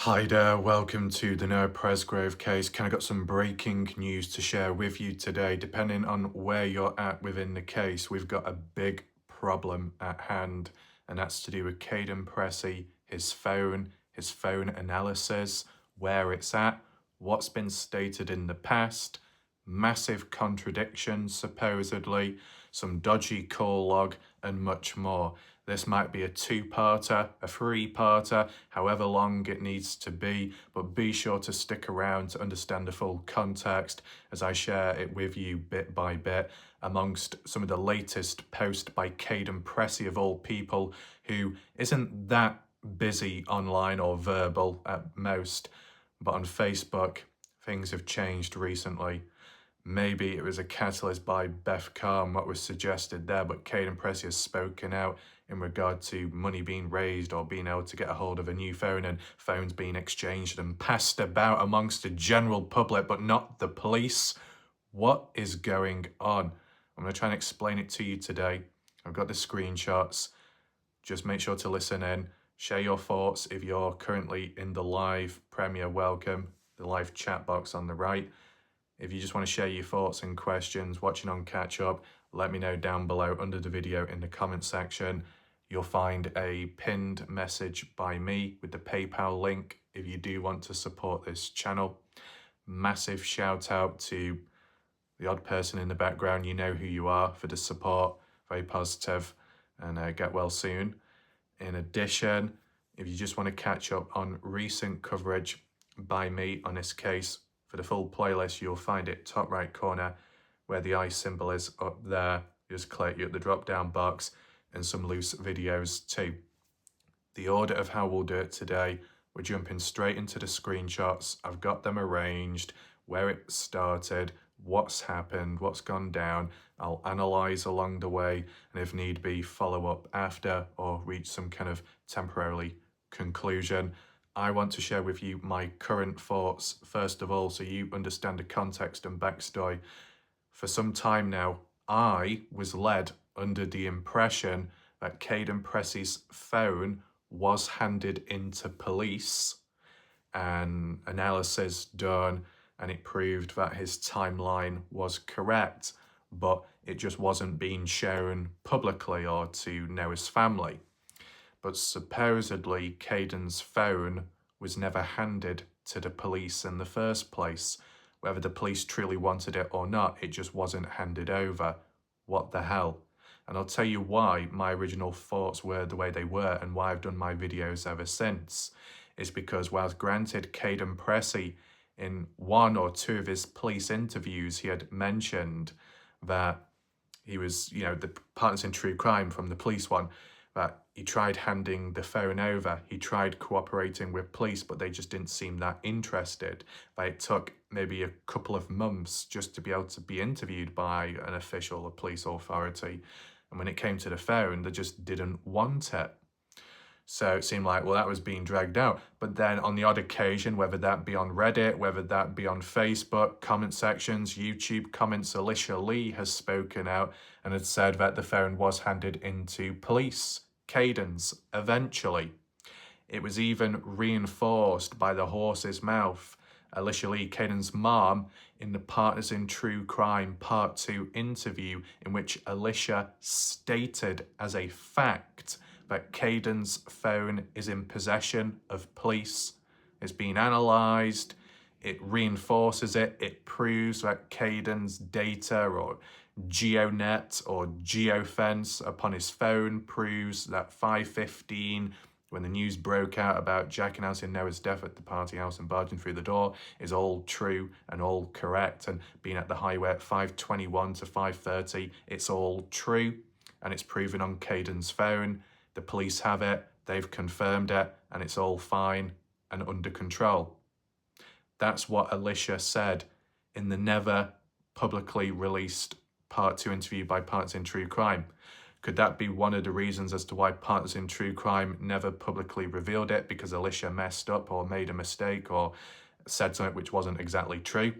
Hi there, welcome to the Noah Presgrove case. Kind of got some breaking news to share with you today. Depending on where you're at within the case, we've got a big problem at hand, and that's to do with Kaden Pressy, his phone analysis, where it's at, what's been stated in the past, massive contradictions supposedly, some dodgy call log, and much more. This might be a two-parter, a three-parter, however long it needs to be, but be sure to stick around to understand the full context as I share it with you bit by bit amongst some of the latest posts by Kaden Pressy of all people, who isn't that busy online or verbal at most, but on Facebook, things have changed recently. Maybe it was a catalyst by Beth Carr, what was suggested there, but Kaden Pressy has spoken out in regard to money being raised or being able to get a hold of a new phone and phones being exchanged and passed about amongst the general public, but not the police. What is going on? I'm going to try and explain it to you today. I've got the screenshots. Just make sure to listen in. Share your thoughts if you're currently in the live Premier welcome, the live chat box on the right. If you just want to share your thoughts and questions watching on catch up, let me know down below under the video in the comment section. You'll find a pinned message by me with the PayPal link if you do want to support this channel. Massive shout out to the odd person in the background. You know who you are for the support. Very positive, and get well soon. In addition, if you just want to catch up on recent coverage by me on this case, for the full playlist, you'll find it top right corner where the eye symbol is up there. You just click the drop down box and some loose videos too. The order of how we'll do it today, we're jumping straight into the screenshots. I've got them arranged, where it started, what's happened, what's gone down. I'll analyze along the way, and if need be, follow up after or reach some kind of temporary conclusion. I want to share with you my current thoughts, first of all, so you understand the context and backstory. For some time now, I was led under the impression that Kaden Pressy's phone was handed into police and analysis done, and it proved that his timeline was correct, but it just wasn't being shown publicly or to Noah's family. But supposedly Caden's phone was never handed to the police in the first place. Whether the police truly wanted it or not, it just wasn't handed over. What the hell? And I'll tell you why my original thoughts were the way they were and why I've done my videos ever since. Is because whilst granted Kaden Pressy, in one or two of his police interviews, he had mentioned that he was, the partners in true crime from the police one, that he tried handing the phone over, he tried cooperating with police, but they just didn't seem that interested. That it took maybe a couple of months just to be able to be interviewed by an official, a police authority. And when it came to the phone, they just didn't want it. So it seemed like, well, that was being dragged out. But then on the odd occasion, whether that be on Reddit, whether that be on Facebook, comment sections, YouTube comments, Alicia Lee has spoken out and had said that the phone was handed into police. Caden's, eventually. It was even reinforced by the horse's mouth. Alicia Lee, Caden's mom, in the Partners in True Crime Part 2 interview, in which Alicia stated as a fact that Caden's phone is in possession of police. It's been analysed, it reinforces it, it proves that Caden's data or GeoNet or geofence upon his phone proves that 5:15, when the news broke out about Jack announcing Noah's death at the party house and barging through the door, is all true and all correct. And being at the highway at 5:21 to 5:30, it's all true. And it's proven on Caden's phone. The police have it, they've confirmed it, and it's all fine and under control. That's what Alicia said in the never publicly released Part 2 interview by Partners in True Crime. Could that be one of the reasons as to why Partners in True Crime never publicly revealed it, because Alicia messed up or made a mistake or said something which wasn't exactly true?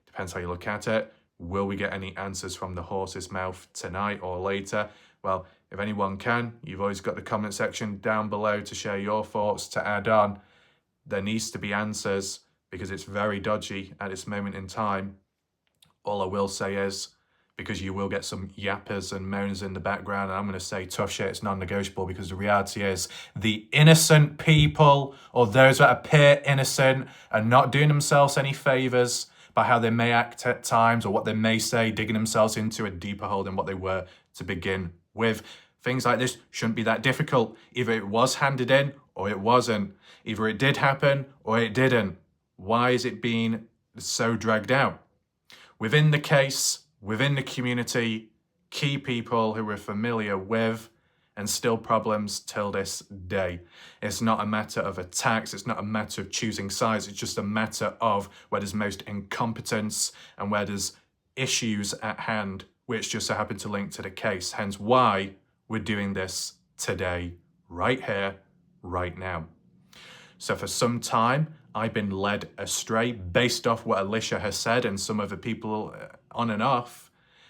Depends how you look at it. Will we get any answers from the horse's mouth tonight or later? Well, if anyone can, you've always got the comment section down below to share your thoughts, to add on. There needs to be answers because it's very dodgy at this moment in time. All I will say is, because you will get some yappers and moaners in the background, and I'm going to say tough shit, it's non-negotiable, because the reality is the innocent people, or those that appear innocent, are not doing themselves any favours by how they may act at times or what they may say, digging themselves into a deeper hole than what they were to begin with. Things like this shouldn't be that difficult. Either it was handed in or it wasn't. Either it did happen or it didn't. Why is it being so dragged out? Within the case, within the community, key people who we're familiar with, and still problems till this day. It's not a matter of attacks, it's not a matter of choosing sides, it's just a matter of where there's most incompetence and where there's issues at hand, which just so happen to link to the case. Hence why we're doing this today, right here, right now. So for some time, I've been led astray based off what Alicia has said and some other people on and off.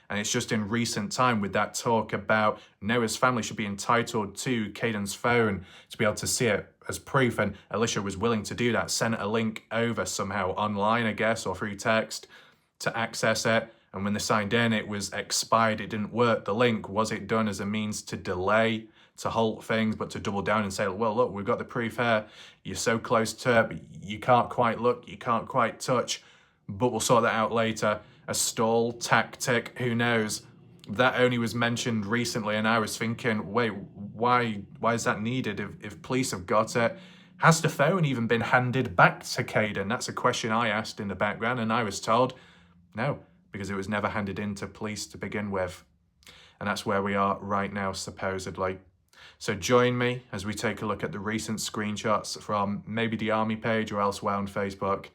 And it's just in recent time with that talk about Noah's family should be entitled to Caden's phone to be able to see it as proof. And Alicia was willing to do that, sent a link over somehow online, I guess, or through text to access it. And when they signed in, it was expired. It didn't work. The link, was it done as a means to delay, to halt things, but to double down and say, well, look, we've got the proof here. You're so close to it, but you can't quite look, you can't quite touch, but we'll sort that out later. A stall tactic, who knows? That only was mentioned recently, and I was thinking, wait, why is that needed if police have got it? Has the phone even been handed back to Caden? That's a question I asked in the background, and I was told no, because it was never handed in to police to begin with. And that's where we are right now, supposedly. So join me as we take a look at the recent screenshots from maybe the Army page or elsewhere on Facebook,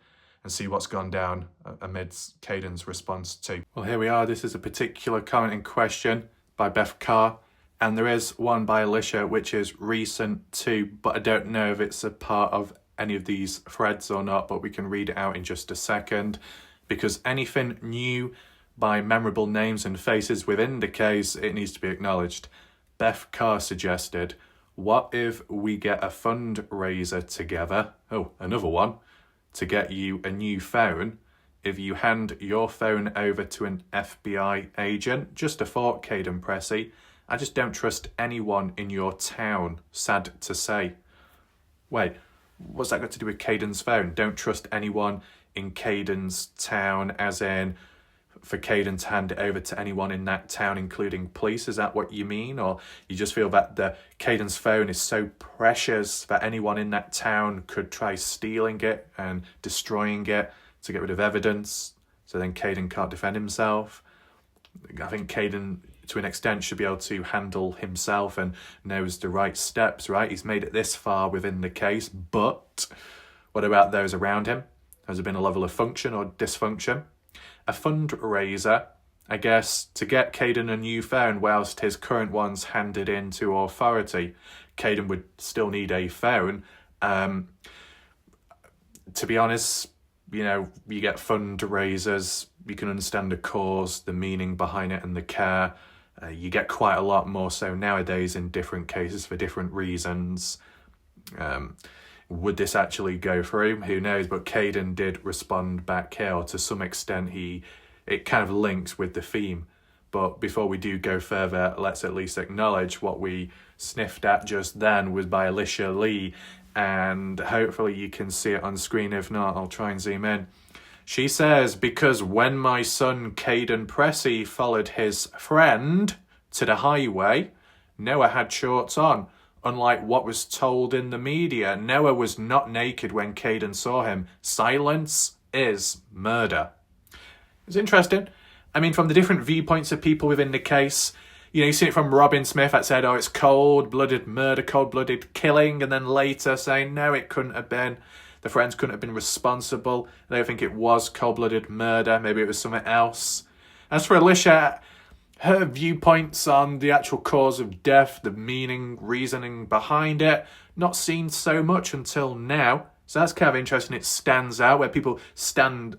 and see what's gone down amidst Caden's response to. Well, here we are. This is a particular comment in question by Beth Carr, and there is one by Alicia, which is recent too, but I don't know if it's a part of any of these threads or not, but we can read it out in just a second, because anything new by memorable names and faces within the case, it needs to be acknowledged. Beth Carr suggested, what if we get a fundraiser together? Oh, another one. To get you a new phone, if you hand your phone over to an FBI agent. Just a thought, Kaden Pressy. I just don't trust anyone in your town, sad to say. Wait, what's that got to do with Caden's phone? Don't trust anyone in Caden's town, as in for Caden to hand it over to anyone in that town, including police? Is that what you mean? Or you just feel that Caden's phone is so precious that anyone in that town could try stealing it and destroying it to get rid of evidence, so then Caden can't defend himself? I think Caden, to an extent, should be able to handle himself and knows the right steps, right? He's made it this far within the case, but what about those around him? Has there been a level of function or dysfunction? A fundraiser, I guess, to get Caden a new phone whilst his current one's handed in to authority. Caden would still need a phone. To be honest, you know, you get fundraisers, you can understand the cause, the meaning behind it and the care. You get quite a lot more so nowadays in different cases for different reasons. Would this actually go through? Who knows? But Caden did respond back here, or to some extent it kind of links with the theme. But before we do go further, let's at least acknowledge what we sniffed at just then was by Alicia Lee, and hopefully you can see it on screen. If not, I'll try and zoom in. She says, because when my son Kaden Pressy followed his friend to the highway, Noah had shorts on. Unlike what was told in the media, Noah was not naked when Caden saw him. Silence is murder. It's interesting. I mean, from the different viewpoints of people within the case, you know, you see it from Robin Smith that said, oh, it's cold-blooded murder, cold-blooded killing, and then later saying, no, it couldn't have been. The friends couldn't have been responsible. They don't think it was cold-blooded murder. Maybe it was something else. As for Alicia, her viewpoints on the actual cause of death, the meaning, reasoning behind it, not seen so much until now. So that's kind of interesting. It stands out where people stand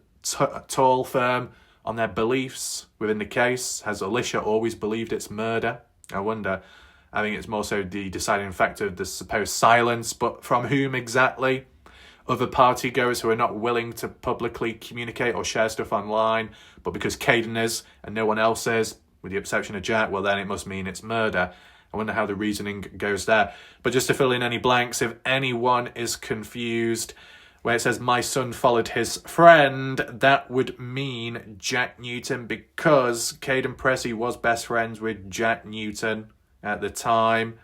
tall, firm on their beliefs within the case. Has Alicia always believed it's murder? I wonder. I think it's more so the deciding factor of the supposed silence, but from whom exactly? other party goers who are not willing to publicly communicate or share stuff online, but because Caden is and no one else is, with the exception of Jack, well then it must mean it's murder. I wonder how the reasoning goes there. But just to fill in any blanks, if anyone is confused, where it says my son followed his friend, that would mean Jack Newton, because Kaden Pressy was best friends with Jack Newton at the time,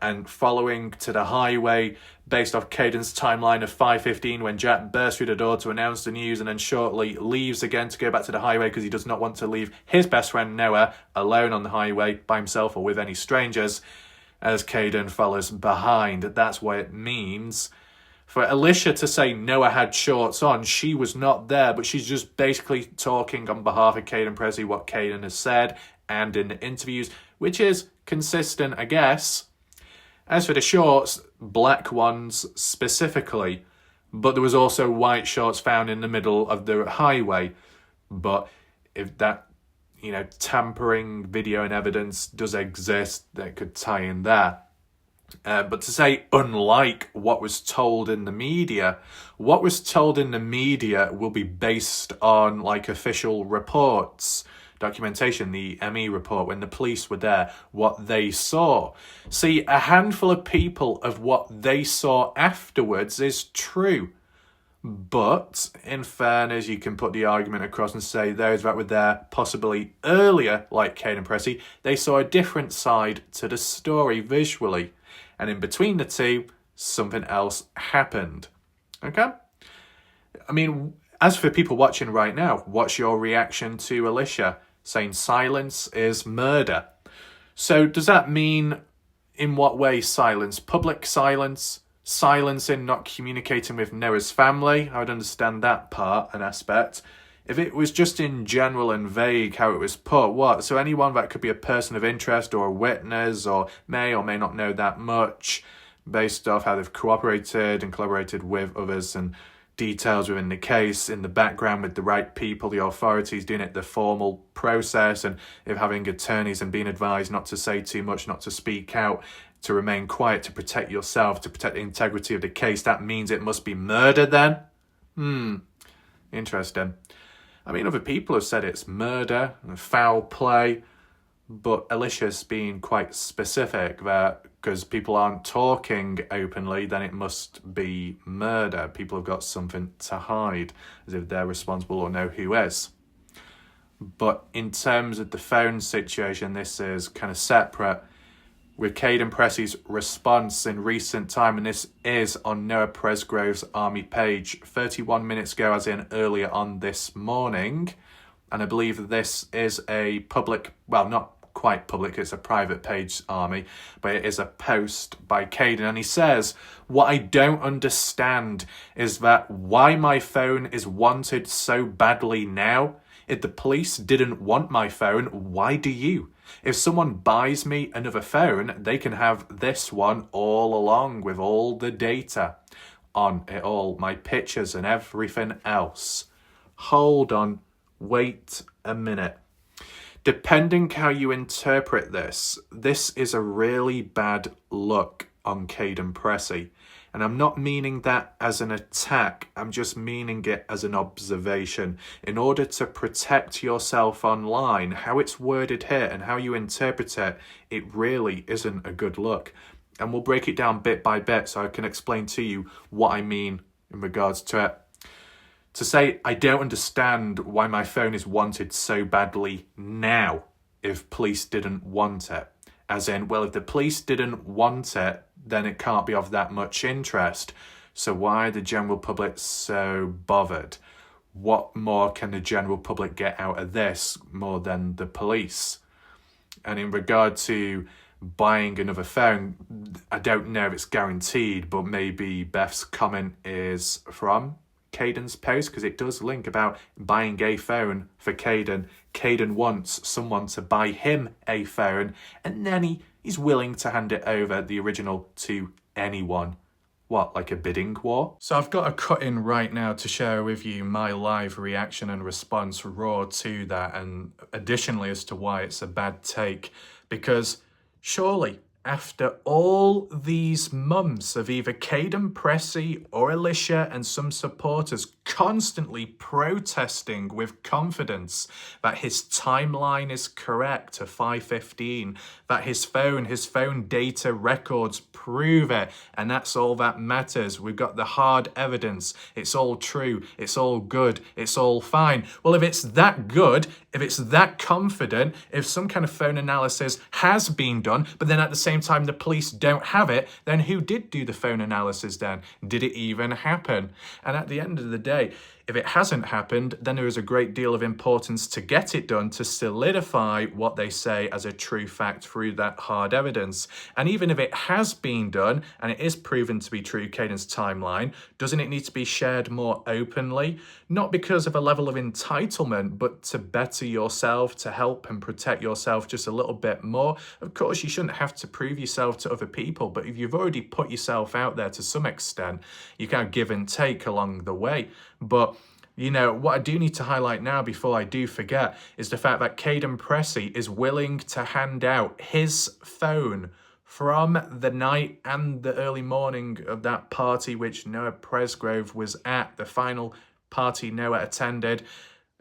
and following to the highway based off Caden's timeline of 5:15 when Jack burst through the door to announce the news and then shortly leaves again to go back to the highway because he does not want to leave his best friend Noah alone on the highway by himself or with any strangers, as Caden follows behind. That's what it means. For Alicia to say Noah had shorts on, she was not there, but she's just basically talking on behalf of Kaden Pressy what Caden has said and in the interviews, which is consistent, I guess. As for the shorts, black ones specifically, but there was also white shorts found in the middle of the highway. But if that, tampering video and evidence does exist, that could tie in there. But to say unlike what was told in the media, what was told in the media will be based on official reports, documentation, the ME report, when the police were there, what they saw. See, a handful of people of what they saw afterwards is true. But in fairness, you can put the argument across and say those that were there possibly earlier, like Kaden Pressy, they saw a different side to the story visually. And in between the two, something else happened. Okay? I mean, as for people watching right now, what's your reaction to Alicia saying silence is murder? So does that mean, in what way silence? Public silence? Silence in not communicating with Noah's family? I would understand that part and aspect. If it was just in general and vague how it was put, what? So anyone that could be a person of interest or a witness or may not know that much based off how they've cooperated and collaborated with others and details within the case, in the background with the right people, the authorities doing it the formal process, and if having attorneys and being advised not to say too much, not to speak out, to remain quiet, to protect yourself, to protect the integrity of the case, that means it must be murder then? Interesting. I mean, other people have said it's murder and foul play, but Alicia's being quite specific that because people aren't talking openly, then it must be murder. People have got something to hide, as if they're responsible or know who is. But in terms of the phone situation, this is kind of separate. With Kaden Pressy's response in recent time, and this is on Noah Presgrove's Army page 31 minutes ago, as in earlier on this morning. And I believe this is a public, well, not quite public, it's a private page, Army, but it is a post by Caden. And he says, what I don't understand is that why my phone is wanted so badly now. If the police didn't want my phone, why do you? If someone buys me another phone, they can have this one all along with all the data on it all, my pictures and everything else. Hold on, wait a minute. Depending how you interpret this, this is a really bad look on Kaden Pressy. And I'm not meaning that as an attack, I'm just meaning it as an observation. In order to protect yourself online, how it's worded here and how you interpret it, it really isn't a good look. And we'll break it down bit by bit so I can explain to you what I mean in regards to it. To say, I don't understand why my phone is wanted so badly now if police didn't want it. As in, well, if the police didn't want it, then it can't be of that much interest. So why are the general public so bothered? What more can the general public get out of this more than the police? And in regard to buying another phone, I don't know if it's guaranteed, but maybe Beth's comment is from Caden's post, because it does link about buying a phone for Caden. Caden wants someone to buy him a phone, and then he's willing to hand it over, the original, to anyone. What, like a bidding war? So I've got a cut in right now to share with you my live reaction and response raw to that, and additionally as to why it's a bad take, because surely after all these months of either Kaden Pressy or Alicia and some supporters constantly protesting with confidence that his timeline is correct to 5:15, that his phone data records prove it, and that's all that matters. We've got the hard evidence. It's all true. It's all good. It's all fine. Well, if it's that good, if it's that confident, if some kind of phone analysis has been done, but then at the same time the police don't have it, then who did do the phone analysis then? Did it even happen? And at the end of the day, if it hasn't happened, then there is a great deal of importance to get it done to solidify what they say as a true fact through that hard evidence. And even if it has been done and it is proven to be true, Caden's timeline, doesn't it need to be shared more openly? Not because of a level of entitlement, but to better yourself, to help and protect yourself just a little bit more. Of course, you shouldn't have to prove yourself to other people, but if you've already put yourself out there to some extent, you can give and take along the way. But you know, what I do need to highlight now before I do forget is the fact that Kaden Pressy is willing to hand out his phone from the night and the early morning of that party which Noah Presgrove was at, the final party Noah attended,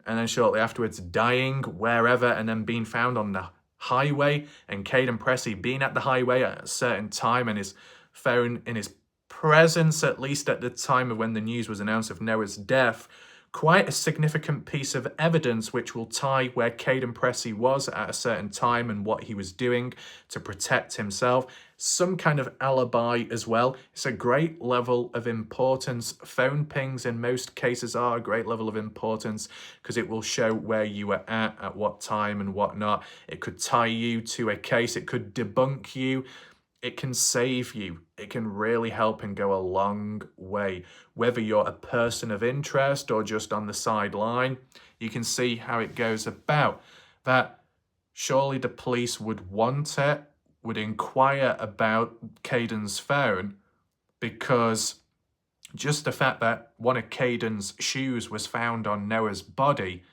and then shortly afterwards dying wherever and then being found on the highway, and Kaden Pressy being at the highway at a certain time and his phone in his presence, at least at the time of when the news was announced of Noah's death. Quite a significant piece of evidence which will tie where Kaden Pressy was at a certain time and what he was doing to protect himself. Some kind of alibi as well. It's a great level of importance. Phone pings in most cases are a great level of importance because it will show where you were at what time and whatnot. It could tie you to a case. It could debunk you. It can save you. It can really help and go a long way. Whether you're a person of interest or just on the sideline, you can see how it goes about. That surely the police would want it, would inquire about Caden's phone, because just the fact that one of Caden's shoes was found on Noah's body,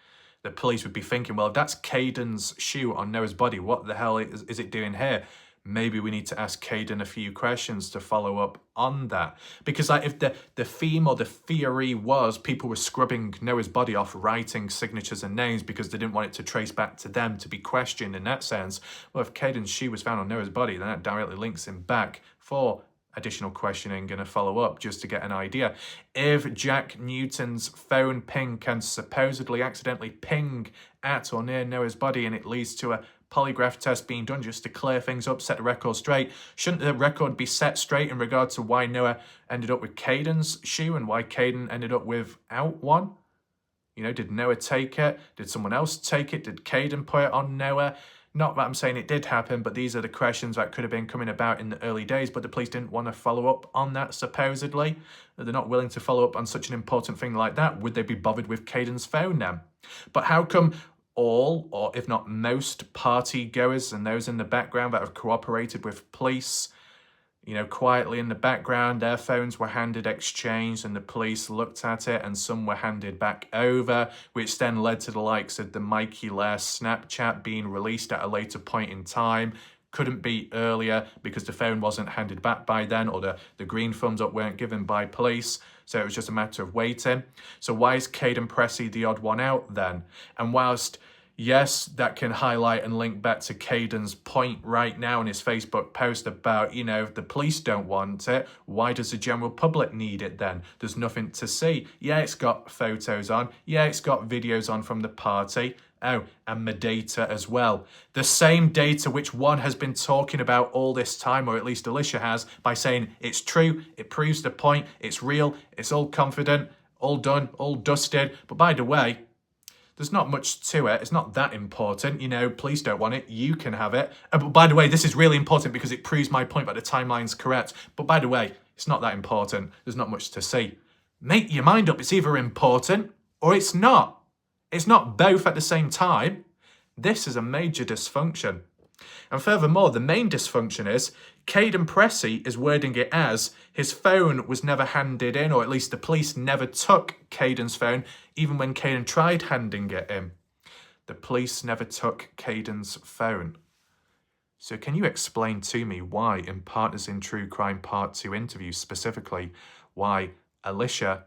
the police would be thinking, well, if that's Caden's shoe on Noah's body, what the hell is it doing here? Maybe we need to ask Caden a few questions to follow up on that. Because like, if the theme or the theory was people were scrubbing Noah's body off, writing signatures and names because they didn't want it to trace back to them to be questioned in that sense, well, if Caden's shoe was found on Noah's body, then that directly links him back for additional questioning and a follow-up just to get an idea. If Jack Newton's phone ping can supposedly accidentally ping at or near Noah's body and it leads to a polygraph test being done just to clear things up, set the record straight, shouldn't the record be set straight in regard to why Noah ended up with Caden's shoe and why Caden ended up without one? You know, did Noah take it? Did someone else take it? Did Caden put it on Noah? Not that I'm saying it did happen, but these are the questions that could have been coming about in the early days, but the police didn't want to follow up on that, supposedly. They're not willing to follow up on such an important thing like that. Would they be bothered with Caden's phone then? But how come all, or if not most, party goers and those in the background that have cooperated with police, you know, quietly in the background, their phones were handed exchanged and the police looked at it and some were handed back over, which then led to the likes of the Mikey Lair Snapchat being released at a later point in time. Couldn't be earlier because the phone wasn't handed back by then, or the green thumbs up weren't given by police. So it was just a matter of waiting. So why is Kaden Pressy the odd one out then? And whilst, yes, that can highlight and link back to Caden's point right now in his Facebook post about, you know, if the police don't want it, why does the general public need it then? There's nothing to see. Yeah, it's got photos on. Yeah, it's got videos on from the party. Oh, and the data as well. The same data which one has been talking about all this time, or at least Alicia has, by saying it's true, it proves the point, it's real, it's all confident, all done, all dusted. But by the way, there's not much to it. It's not that important. You know, police don't want it. You can have it. But by the way, this is really important because it proves my point that the timeline's correct. But by the way, it's not that important. There's not much to see. Make your mind up. It's either important or it's not. It's not both at the same time. This is a major dysfunction. And furthermore, the main dysfunction is Kaden Pressy is wording it as his phone was never handed in, or at least the police never took Caden's phone, even when Caden tried handing it in. The police never took Caden's phone. So can you explain to me why in Partners in True Crime Part 2 interview specifically, why Alicia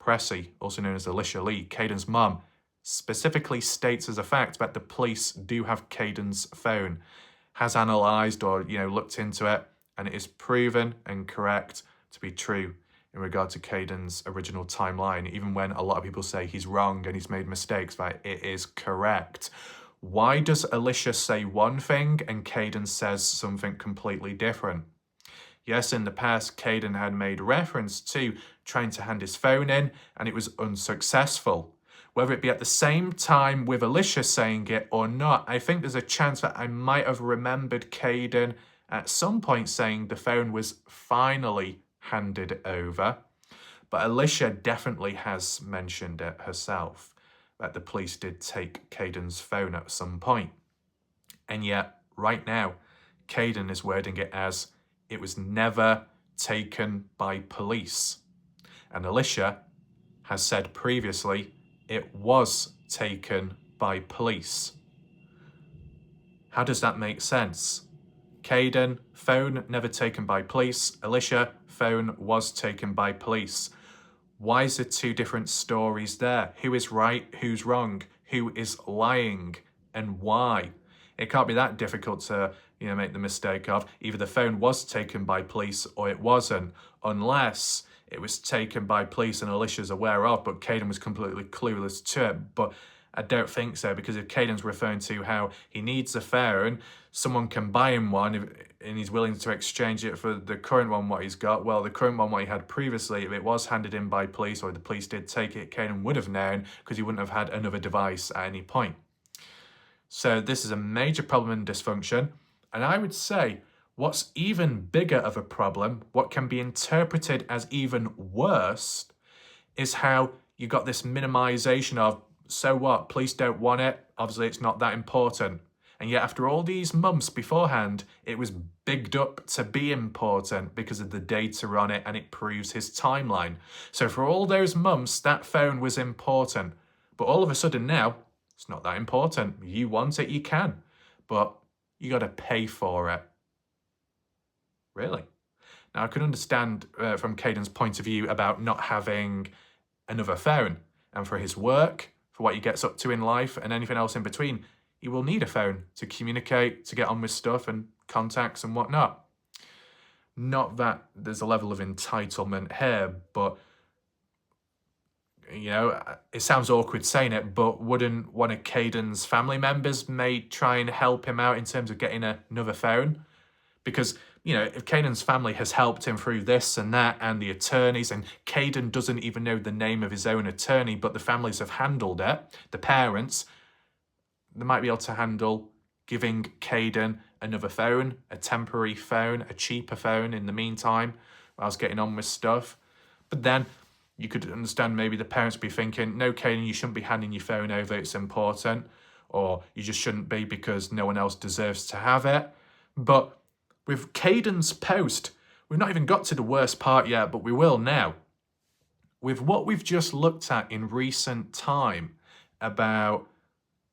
Pressy, also known as Alicia Lee, Caden's mum, specifically states as a fact that the police do have Caden's phone, has analysed or, looked into it, and it is proven and correct to be true in regard to Caden's original timeline, even when a lot of people say he's wrong and he's made mistakes, that it is correct. Why does Alicia say one thing and Caden says something completely different? Yes, in the past, Caden had made reference to trying to hand his phone in, and it was unsuccessful. Whether it be at the same time with Alicia saying it or not, I think there's a chance that I might have remembered Caden at some point saying the phone was finally handed over. But Alicia definitely has mentioned it herself, that the police did take Caden's phone at some point. And yet, right now, Caden is wording it as, it was never taken by police. And Alicia has said previously, it was taken by police. How does that make sense? Caden, phone never taken by police. Alicia, phone was taken by police. Why is there two different stories there? Who is right? Who's wrong? Who is lying? And why? It can't be that difficult to, make the mistake of either the phone was taken by police or it wasn't, unless it was taken by police and Alicia's aware of, but Caden was completely clueless to it. But I don't think so, because if Caden's referring to how he needs a phone, someone can buy him one and he's willing to exchange it for the current one what he's got. Well, the current one what he had previously, if it was handed in by police or the police did take it, Caden would have known, because he wouldn't have had another device at any point. So this is a major problem in dysfunction. And I would say what's even bigger of a problem, what can be interpreted as even worse, is how you got this minimization of, so what, police don't want it, obviously it's not that important. And yet after all these months beforehand, it was bigged up to be important because of the data on it, and it proves his timeline. So for all those months, that phone was important. But all of a sudden now, it's not that important. You want it, you can. But you got to pay for it. Really? Now I can understand from Caden's point of view about not having another phone. And for his work, for what he gets up to in life and anything else in between, he will need a phone to communicate, to get on with stuff and contacts and whatnot. Not that there's a level of entitlement here, but, it sounds awkward saying it, but wouldn't one of Caden's family members may try and help him out in terms of getting another phone? Because, if Caden's family has helped him through this and that and the attorneys, and Caden doesn't even know the name of his own attorney, but the families have handled it, the parents, they might be able to handle giving Caden another phone, a temporary phone, a cheaper phone in the meantime, whilst getting on with stuff. But then you could understand maybe the parents would be thinking, no, Caden, you shouldn't be handing your phone over, it's important. Or you just shouldn't be because no one else deserves to have it. But with Caden's post, we've not even got to the worst part yet, but we will now. With what we've just looked at in recent time about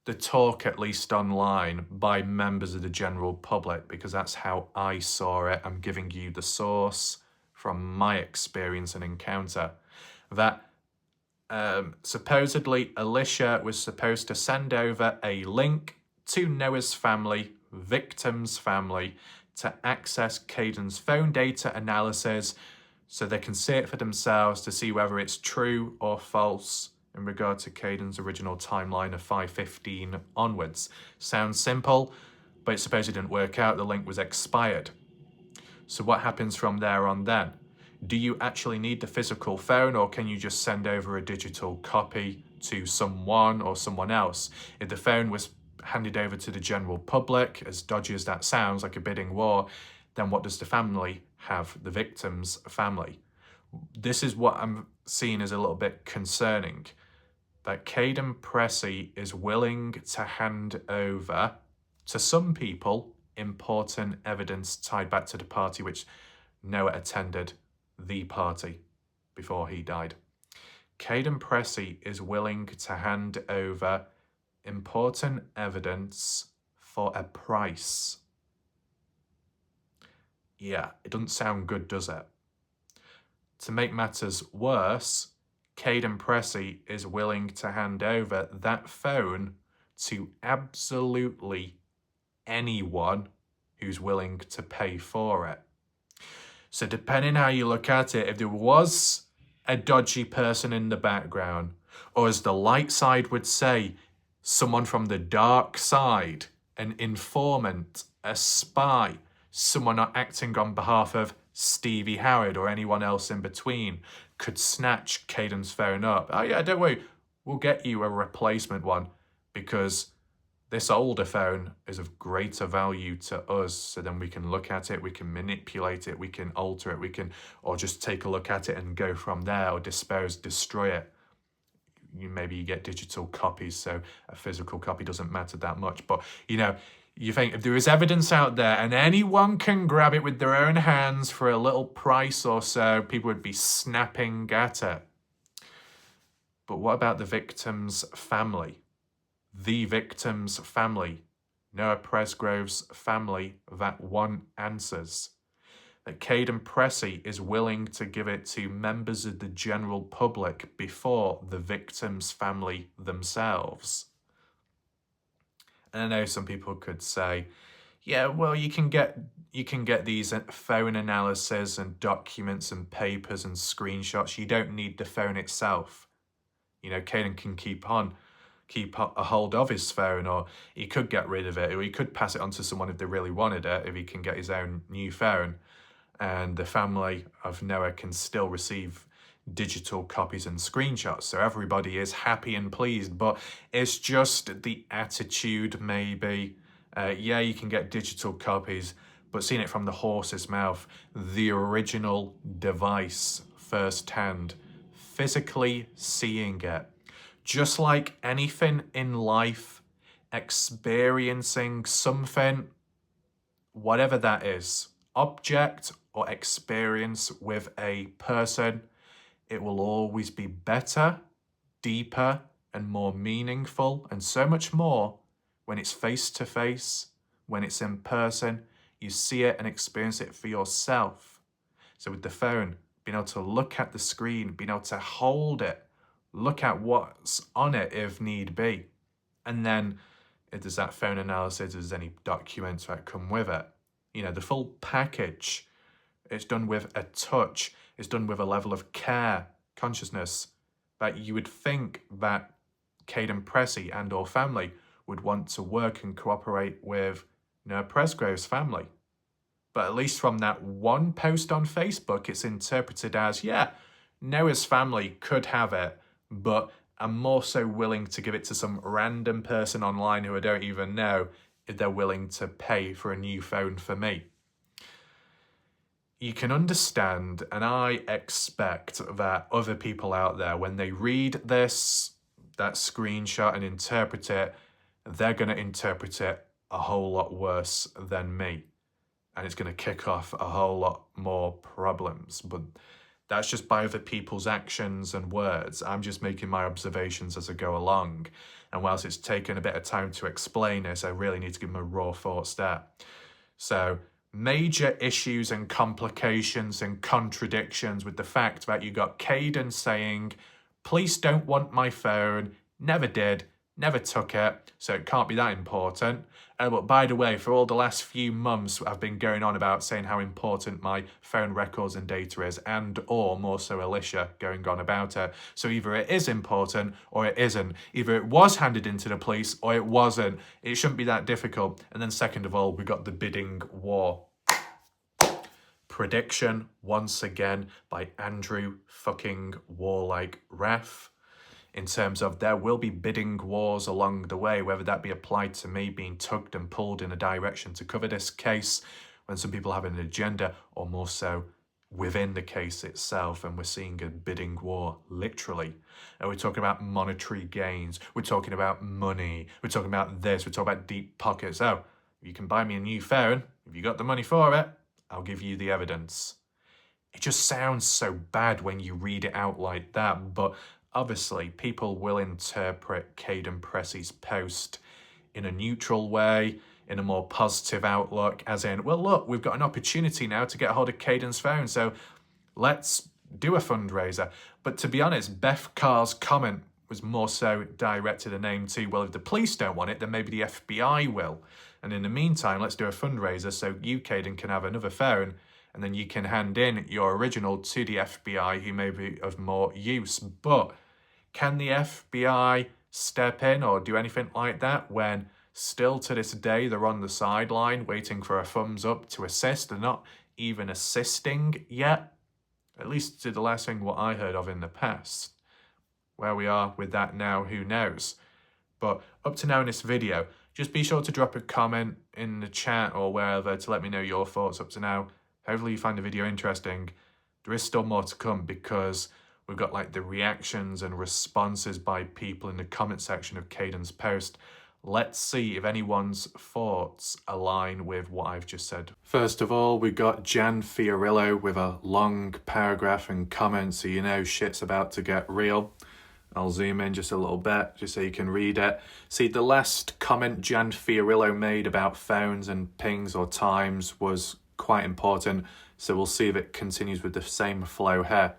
the talk, at least online, by members of the general public, because that's how I saw it. I'm giving you the source from my experience and encounter. That supposedly Alicia was supposed to send over a link to Noah's family, victim's family, to access Caden's phone data analysis so they can see it for themselves to see whether it's true or false in regard to Caden's original timeline of 5:15 onwards. Sounds simple, but it supposedly didn't work out. The link was expired. So what happens from there on then? Do you actually need the physical phone, or can you just send over a digital copy to someone or someone else? If the phone was handed over to the general public, as dodgy as that sounds, like a bidding war, then what does the family have, the victim's family? This is what I'm seeing as a little bit concerning, that Kaden Pressy is willing to hand over to some people important evidence tied back to the party which Noah attended, the party, before he died. Kaden Pressy is willing to hand over important evidence for a price. Yeah, it doesn't sound good, does it? To make matters worse, Kaden Pressy is willing to hand over that phone to absolutely anyone who's willing to pay for it. So depending how you look at it, if there was a dodgy person in the background, or as the light side would say, someone from the dark side, an informant, a spy, someone not acting on behalf of Stevie Howard or anyone else in between, could snatch Caden's phone up. Oh yeah, don't worry, we'll get you a replacement one, because this older phone is of greater value to us, so then we can look at it, we can manipulate it, we can alter it, we can, or just take a look at it and go from there, or dispose, destroy it. Maybe you get digital copies, so a physical copy doesn't matter that much. But, you think if there is evidence out there and anyone can grab it with their own hands for a little price or so, people would be snapping at it. But what about the victim's family? The victim's family, Noah Presgrove's family, that want answers. That Kaden Pressy is willing to give it to members of the general public before the victim's family themselves. And I know some people could say, yeah, well, you can get these phone analysis and documents and papers and screenshots. You don't need the phone itself. Kaden can keep a hold of his phone, or he could get rid of it, or he could pass it on to someone if they really wanted it, if he can get his own new phone. And the family of Noah can still receive digital copies and screenshots, so everybody is happy and pleased. But it's just the attitude, maybe. Yeah, you can get digital copies, but seeing it from the horse's mouth, the original device firsthand, physically seeing it. Just like anything in life, experiencing something, whatever that is, object or experience with a person, it will always be better, deeper, and more meaningful, and so much more when it's face to face, when it's in person. You see it and experience it for yourself. So with the phone, being able to look at the screen, being able to hold it, look at what's on it if need be. And then if there's that phone analysis, there's any documents that come with it. The full package. It's done with a touch. It's done with a level of care, consciousness, that you would think that Kaden Pressy and or family would want to work and cooperate with Noah Presgrove's family. But at least from that one post on Facebook, it's interpreted as, yeah, Noah's family could have it, but I'm more so willing to give it to some random person online who I don't even know if they're willing to pay for a new phone for me. You can understand, and I expect that other people out there, when they read that screenshot and interpret it, they're going to interpret it a whole lot worse than me. And it's going to kick off a whole lot more problems. But that's just by other people's actions and words. I'm just making my observations as I go along. And whilst it's taken a bit of time to explain this, I really need to give my raw thoughts there. So, major issues and complications and contradictions with the fact that you got Caden saying, police don't want my phone, never did, never took it, so it can't be that important. But by the way, for all the last few months, I've been going on about saying how important my phone records and data is, and or more so Alicia going on about it. So either it is important or it isn't. Either it was handed into the police or it wasn't. It shouldn't be that difficult. And then second of all, we got the bidding war. Prediction, once again, by Andrew fucking Warlike Ref. In terms of there will be bidding wars along the way, whether that be applied to me being tugged and pulled in a direction to cover this case when some people have an agenda, or more so within the case itself, and we're seeing a bidding war, literally. And we're talking about monetary gains, we're talking about money, we're talking about this, we're talking about deep pockets. Oh, you can buy me a new phone, if you got the money for it, I'll give you the evidence. It just sounds so bad when you read it out like that, but obviously, people will interpret Kaden Pressy's post in a neutral way, in a more positive outlook, as in, well, look, we've got an opportunity now to get a hold of Caden's phone, so let's do a fundraiser. But to be honest, Beth Carr's comment was more so directed and aimed to, well, if the police don't want it, then maybe the FBI will. And in the meantime, let's do a fundraiser so you, Caden, can have another phone, and then you can hand in your original to the FBI, who may be of more use. But can the FBI step in or do anything like that when still to this day they're on the sideline waiting for a thumbs up to assist? They're not even assisting yet, at least to the last thing what I heard of in the past. Where we are with that now, who knows? But up to now in this video, just be sure to drop a comment in the chat or wherever to let me know your thoughts up to now. Hopefully you find the video interesting. There is still more to come because we've got like the reactions and responses by people in the comment section of Caden's post. Let's see if anyone's thoughts align with what I've just said. First of all, we got Jan Fiorillo with a long paragraph and comment, so you know shit's about to get real. I'll zoom in just a little bit, just so you can read it. See, the last comment Jan Fiorillo made about phones and pings or times was quite important, so we'll see if it continues with the same flow here.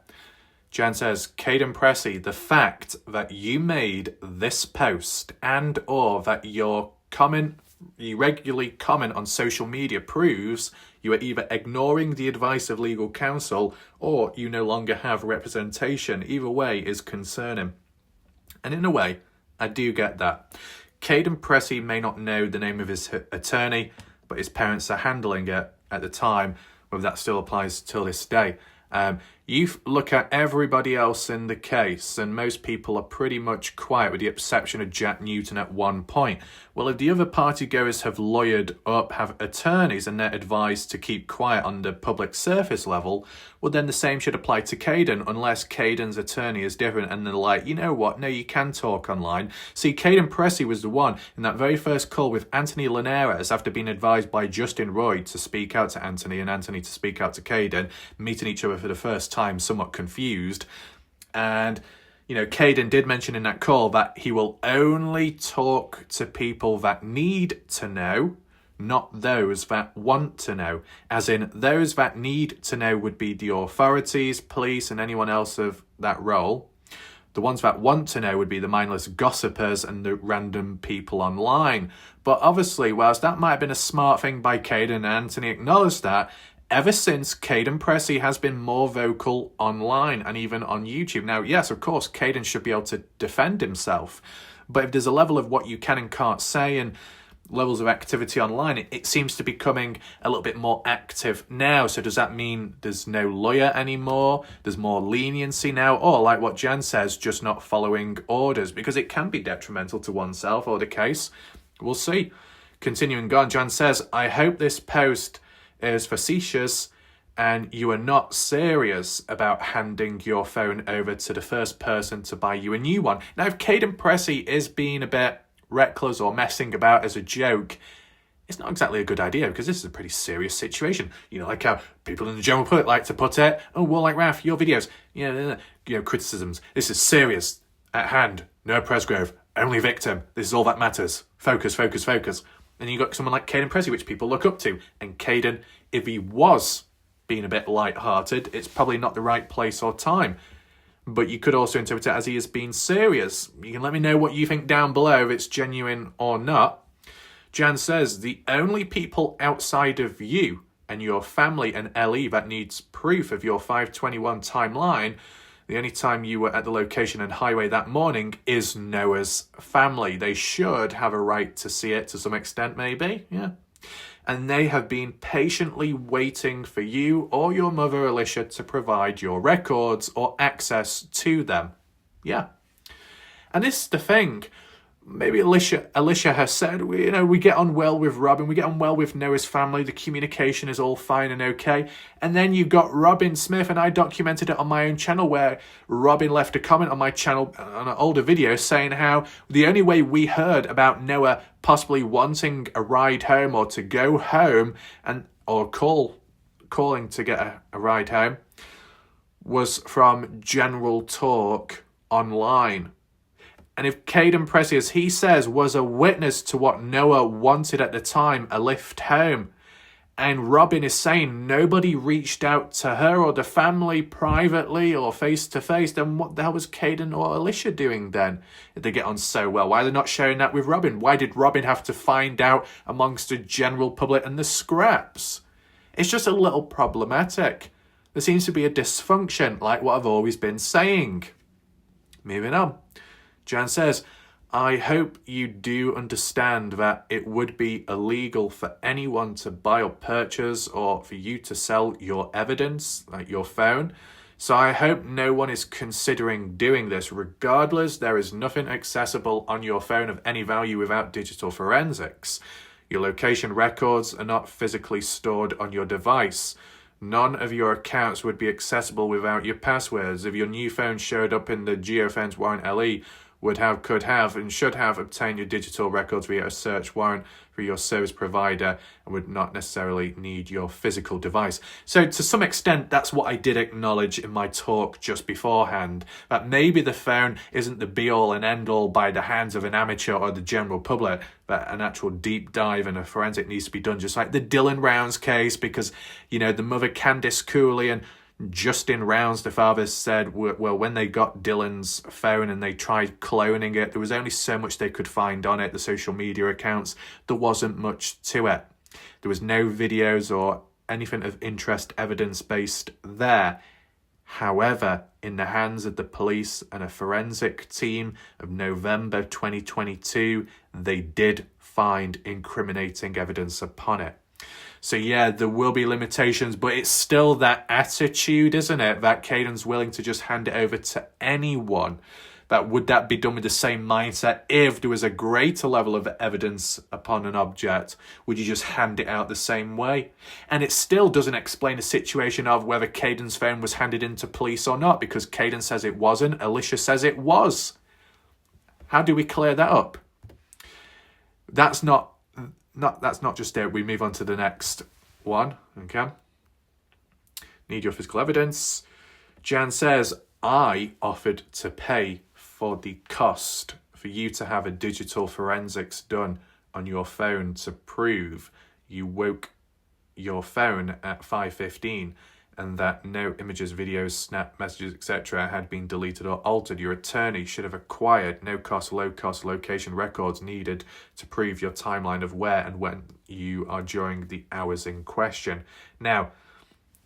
Jan says, Kaden Pressy, the fact that you made this post and or that you regularly comment on social media proves you are either ignoring the advice of legal counsel or you no longer have representation. Either way is concerning. And in a way, I do get that. Kaden Pressy may not know the name of his attorney, but his parents are handling it at the time, whether that still applies till this day. You look at everybody else in the case, and most people are pretty much quiet with the exception of Jack Newton at one point. Well, if the other partygoers have lawyered up, have attorneys, and they're advised to keep quiet on the public surface level, well, then the same should apply to Caden, unless Caden's attorney is different and they're like, you know what, no, you can talk online. See, Kaden Pressy was the one in that very first call with Anthony Linares after being advised by Justin Roy to speak out to Anthony and Anthony to speak out to Caden, meeting each other for the first time, somewhat confused. And you know, Caden did mention in that call that he will only talk to people that need to know, not those that want to know. As in, those that need to know would be the authorities, police, and anyone else of that role. The ones that want to know would be the mindless gossipers and the random people online. But obviously, whilst that might have been a smart thing by Caden, and Anthony acknowledged that, ever since, Kaden Pressy has been more vocal online and even on YouTube. Now, yes, of course, Caden should be able to defend himself. But if there's a level of what you can and can't say and levels of activity online, it seems to be becoming a little bit more active now. So does that mean there's no lawyer anymore? There's more leniency now? Or like what Jan says, just not following orders? Because it can be detrimental to oneself or the case. We'll see. Continuing on, Jan says, I hope this post is facetious and you are not serious about handing your phone over to the first person to buy you a new one. Now, if Kaden Pressy is being a bit reckless or messing about as a joke, it's not exactly a good idea because this is a pretty serious situation. You know, like how people in the general public like to put it, oh, well, like Raf, your videos, you know, criticisms. This is serious, at hand, no Presgrove, only victim. This is all that matters. Focus, focus, focus. And you got someone like Kaden Pressy, which people look up to. And Caden, if he was being a bit light-hearted, it's probably not the right place or time. But you could also interpret it as he is being serious. You can let me know what you think down below, if it's genuine or not. Jan says, the only people outside of you and your family and LE that needs proof of your 521 timeline, the only time you were at the location and highway that morning, is Noah's family. They should have a right to see it to some extent, maybe. Yeah. And they have been patiently waiting for you or your mother, Alicia, to provide your records or access to them. Yeah. And this is the thing. Maybe Alicia has said, we get on well with Robin, we get on well with Noah's family, the communication is all fine and okay. And then you've got Robin Smith, and I documented it on my own channel where Robin left a comment on my channel on an older video saying how the only way we heard about Noah possibly wanting a ride home or to go home or calling to get a ride home was from general talk online. And if Kaden Pressy, as he says, was a witness to what Noah wanted at the time, a lift home, and Robin is saying nobody reached out to her or the family privately or face-to-face, then what the hell was Caden or Alicia doing then? If they get on so well, why are they not sharing that with Robin? Why did Robin have to find out amongst the general public and the scraps? It's just a little problematic. There seems to be a dysfunction, like what I've always been saying. Moving on. Jan says, I hope you do understand that it would be illegal for anyone to buy or purchase or for you to sell your evidence, like your phone. So I hope no one is considering doing this. Regardless, there is nothing accessible on your phone of any value without digital forensics. Your location records are not physically stored on your device. None of your accounts would be accessible without your passwords. If your new phone showed up in the geofence warrant LE, could have, and should have obtained your digital records via a search warrant for your service provider and would not necessarily need your physical device. So to some extent, that's what I did acknowledge in my talk just beforehand, that maybe the phone isn't the be-all and end-all by the hands of an amateur or the general public, but an actual deep dive and a forensic needs to be done, just like the Dylan Rounds case, because, you know, the mother Candice Cooley and Justin Rounds, the father, said, well, when they got Dylan's phone and they tried cloning it, there was only so much they could find on it, the social media accounts. There wasn't much to it. There was no videos or anything of interest evidence-based there. However, in the hands of the police and a forensic team of November 2022, they did find incriminating evidence upon it. So yeah, there will be limitations, but it's still that attitude, isn't it? That Caden's willing to just hand it over to anyone. Would that be done with the same mindset? If there was a greater level of evidence upon an object, would you just hand it out the same way? And it still doesn't explain the situation of whether Caden's phone was handed in to police or not, because Caden says it wasn't, Alicia says it was. How do we clear that up? That's not just it. We move on to the next one. Okay. Need your physical evidence. Jan says, I offered to pay for the cost for you to have a digital forensics done on your phone to prove you woke your phone at 5:15 and that no images, videos, snap messages, etc. had been deleted or altered. Your attorney should have acquired no-cost, low-cost location records needed to prove your timeline of where and when you are during the hours in question. Now,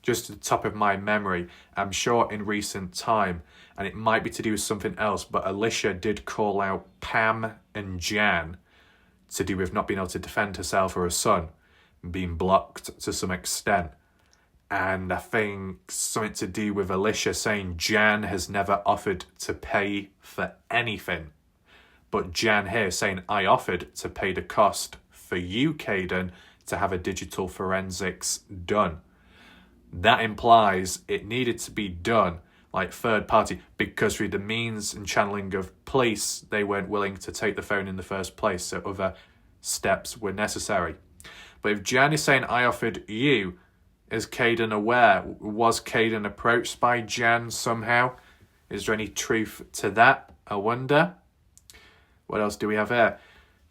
just to the top of my memory, I'm sure in recent time, and it might be to do with something else, but Alicia did call out Pam and Jan to do with not being able to defend herself or her son, being blocked to some extent. And I think something to do with Alicia saying Jan has never offered to pay for anything. But Jan here saying, I offered to pay the cost for you, Caden, to have a digital forensics done. That implies it needed to be done like third party, because through the means and channeling of police, they weren't willing to take the phone in the first place. So other steps were necessary. But if Jan is saying, I offered you, is Caden aware? Was Caden approached by Jan somehow? Is there any truth to that? I wonder. What else do we have here?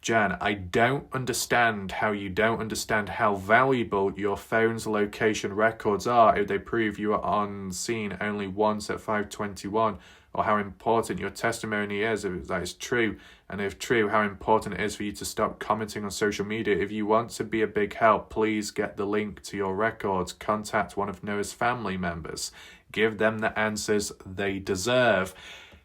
Jan, I don't understand how you don't understand how valuable your phone's location records are if they prove you are on scene only once at 5:21, or how important your testimony is if that is true, and if true, how important it is for you to stop commenting on social media. If you want to be a big help, please get the link to your records. Contact one of Noah's family members. Give them the answers they deserve.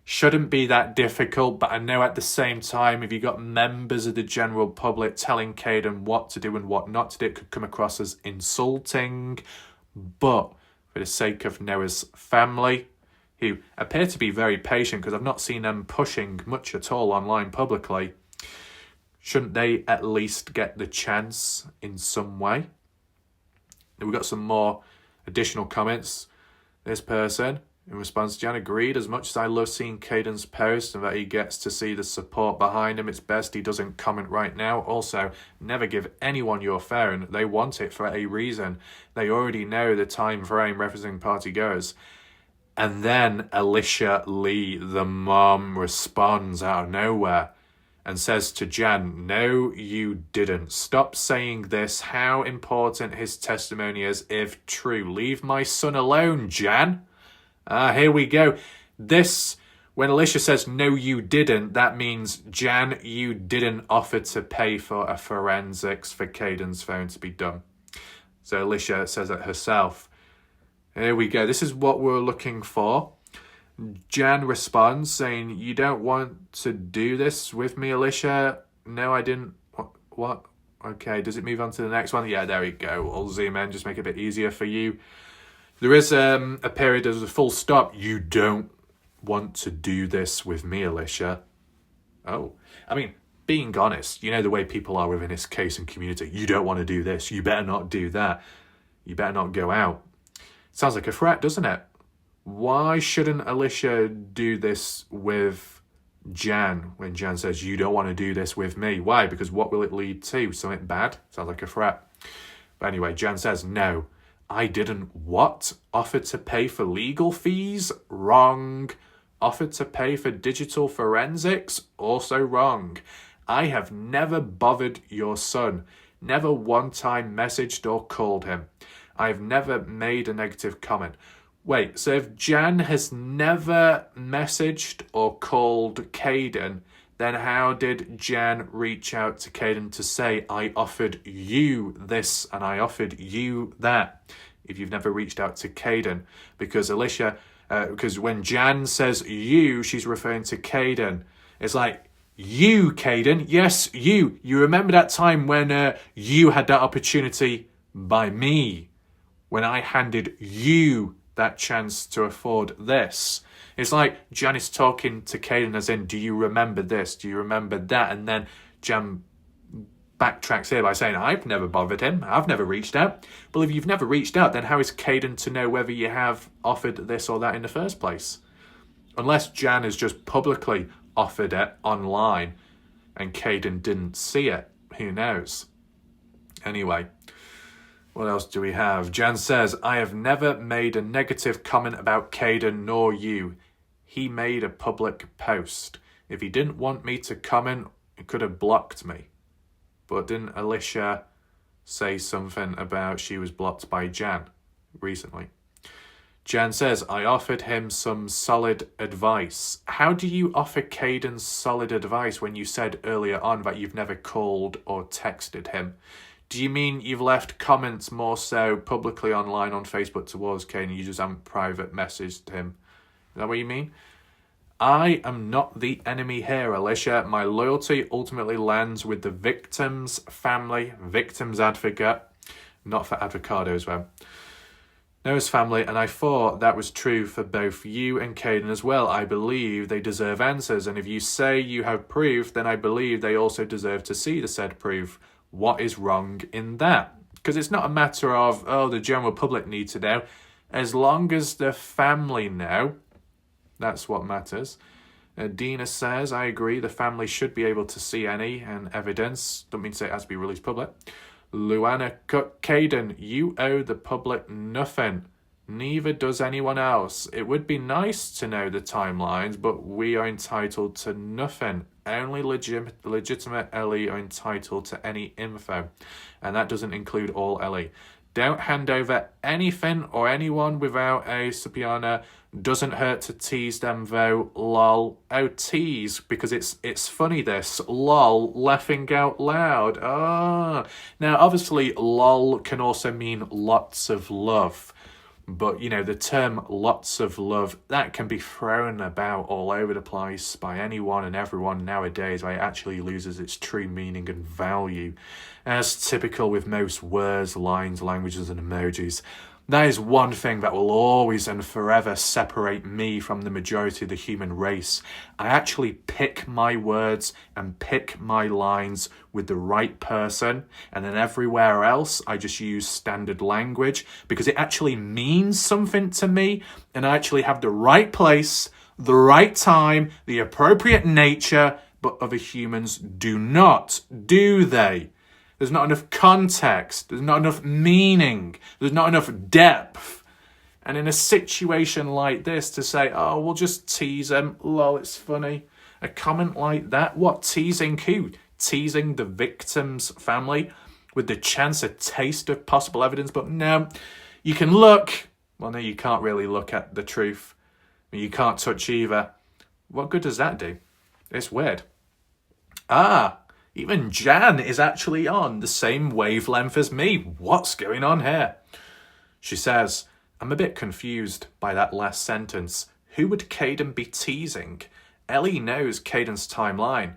Shouldn't be that difficult, but I know at the same time, if you got members of the general public telling Caden what to do and what not to do, it could come across as insulting. But for the sake of Noah's family, who appear to be very patient, because I've not seen them pushing much at all online publicly, shouldn't they at least get the chance in some way? We've got some more additional comments. This person, in response, Jan agreed, as much as I love seeing Caden's post and that he gets to see the support behind him, it's best he doesn't comment right now. Also, never give anyone your phone. They want it for a reason. They already know the time frame referencing party goers. And then Alicia Lee, the mom, responds out of nowhere and says to Jan, no, you didn't. Stop saying this. How important his testimony is if true. Leave my son alone, Jan. Here we go. When Alicia says, no, you didn't, that means, Jan, you didn't offer to pay for a forensics for Caden's phone to be done. So Alicia says it herself. Here we go. This is what we're looking for. Jan responds saying, you don't want to do this with me, Alicia? No, I didn't. What? Okay, does it move on to the next one? Yeah, there we go. I'll zoom in, just make it a bit easier for you. There is a period, there's a full stop. You don't want to do this with me, Alicia. Oh, I mean, being honest, you know the way people are within this case and community. You don't want to do this. You better not do that. You better not go out. Sounds like a threat, doesn't it? Why shouldn't Alicia do this with Jan when Jan says, you don't want to do this with me? Why? Because what will it lead to? Something bad? Sounds like a threat. But anyway, Jan says, no, I didn't what? Offer to pay for legal fees? Wrong. Offered to pay for digital forensics? Also wrong. I have never bothered your son. Never one time messaged or called him. I've never made a negative comment. Wait, so if Jan has never messaged or called Caden, then how did Jan reach out to Caden to say, I offered you this and I offered you that, if you've never reached out to Caden? Because because when Jan says you, she's referring to Caden. It's like, you, Caden, yes, you. You remember that time when you had that opportunity by me, when I handed you that chance to afford this. It's like Jan is talking to Caden as in, do you remember this? Do you remember that? And then Jan backtracks here by saying, I've never bothered him. I've never reached out. Well, if you've never reached out, then how is Caden to know whether you have offered this or that in the first place? Unless Jan has just publicly offered it online and Caden didn't see it. Who knows? Anyway, what else do we have? Jan says, I have never made a negative comment about Caden nor you. He made a public post. If he didn't want me to comment, he could have blocked me. But didn't Alicia say something about she was blocked by Jan recently? Jan says, I offered him some solid advice. How do you offer Caden solid advice when you said earlier on that you've never called or texted him? Do you mean you've left comments more so publicly online on Facebook towards Caden, you just haven't private messaged him? Is that what you mean? I am not the enemy here, Alicia. My loyalty ultimately lands with the victim's family, victim's advocate, not for avocados, though. Noah's family, and I thought that was true for both you and Caden as well. I believe they deserve answers, and if you say you have proof, then I believe they also deserve to see the said proof. What is wrong in that? Because it's not a matter of, oh, the general public need to know. As long as the family know, that's what matters. Dina says, I agree, the family should be able to see any and evidence. Don't mean to say it has to be released public. Luana Caden, you owe the public nothing. Neither does anyone else. It would be nice to know the timelines, but we are entitled to nothing. Only legitimate LE are entitled to any info, and that doesn't include all LE. Don't hand over anything or anyone without a subpoena. Doesn't hurt to tease them though, lol. Oh, tease, because it's funny this. Lol, laughing out loud. Now obviously lol can also mean lots of love. But, you know, the term lots of love, that can be thrown about all over the place by anyone and everyone nowadays, where it actually loses its true meaning and value. As typical with most words, lines, languages and emojis. That is one thing that will always and forever separate me from the majority of the human race. I actually pick my words and pick my lines with the right person, and then everywhere else I just use standard language because it actually means something to me, and I actually have the right place, the right time, the appropriate nature, but other humans do not, do they? There's not enough context. There's not enough meaning. There's not enough depth. And in a situation like this, to say, oh, we'll just tease him, lol, it's funny. A comment like that, what, teasing who? Teasing the victim's family with the chance, a taste of possible evidence. But no, you can look. Well, no, you can't really look at the truth. You can't touch either. What good does that do? It's weird. Even Jan is actually on the same wavelength as me. What's going on here? She says, I'm a bit confused by that last sentence. Who would Caden be teasing? Ellie knows Caden's timeline.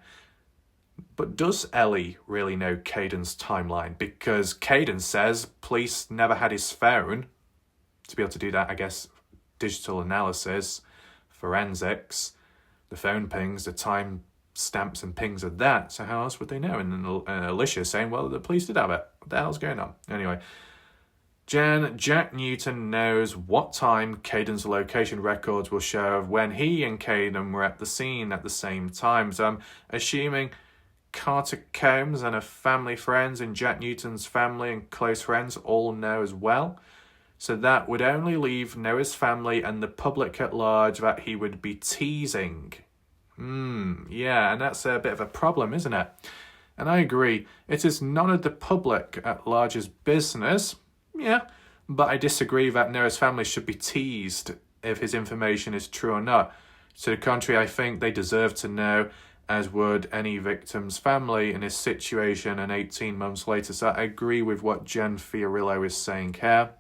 But does Ellie really know Caden's timeline? Because Caden says police never had his phone. To be able to do that, I guess, digital analysis, forensics, the phone pings, the time stamps and pings of that. So how else would they know? And then Alicia saying, well, the police did have it. What the hell's going on? Anyway, Jack Newton knows what time Caden's location records will show of when he and Caden were at the scene at the same time. So I'm assuming Carter Combs and her family friends and Jack Newton's family and close friends all know as well. So that would only leave Noah's family and the public at large that he would be teasing. Yeah, and that's a bit of a problem, isn't it? And I agree, it is none of the public at large's business. Yeah, but I disagree that Noah's family should be teased if his information is true or not. To the contrary, I think they deserve to know, as would any victim's family in his situation and 18 months later. So I agree with what Jen Fiorillo is saying here.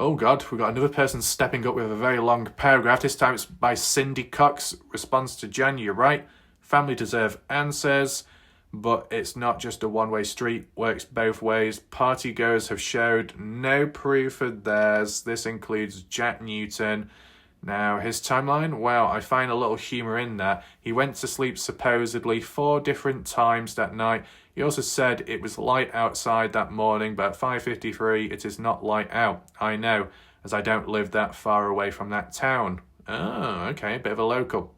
Oh God, we've got another person stepping up with a very long paragraph. This time it's by Cindy Cox. Response to Jen, you're right. Family deserve answers, but it's not just a one-way street. Works both ways. Partygoers have showed no proof of theirs. This includes Jack Newton. Now, his timeline? Well, I find a little humour in that. He went to sleep supposedly 4 different times that night. He also said it was light outside that morning, but at 5:53 it is not light out. I know, as I don't live that far away from that town. Oh, okay, a bit of a local.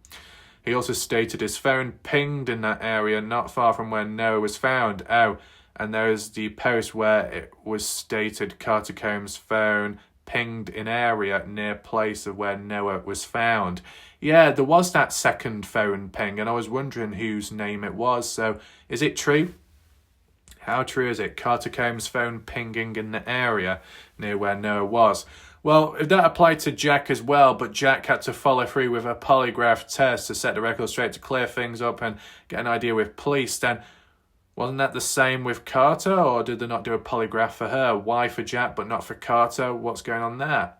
He also stated his phone pinged in that area not far from where Noah was found. Oh, and there's the post where it was stated Carter Combs' phone pinged in area near place of where Noah was found. Yeah, there was that second phone ping, and I was wondering whose name it was. So, is it true? How true is it? Carter Combs' phone pinging in the area near where Noah was. Well, if that applied to Jack as well, but Jack had to follow through with a polygraph test to set the record straight, to clear things up and get an idea with police, then wasn't that the same with Carter, or did they not do a polygraph for her? Why for Jack but not for Carter? What's going on there?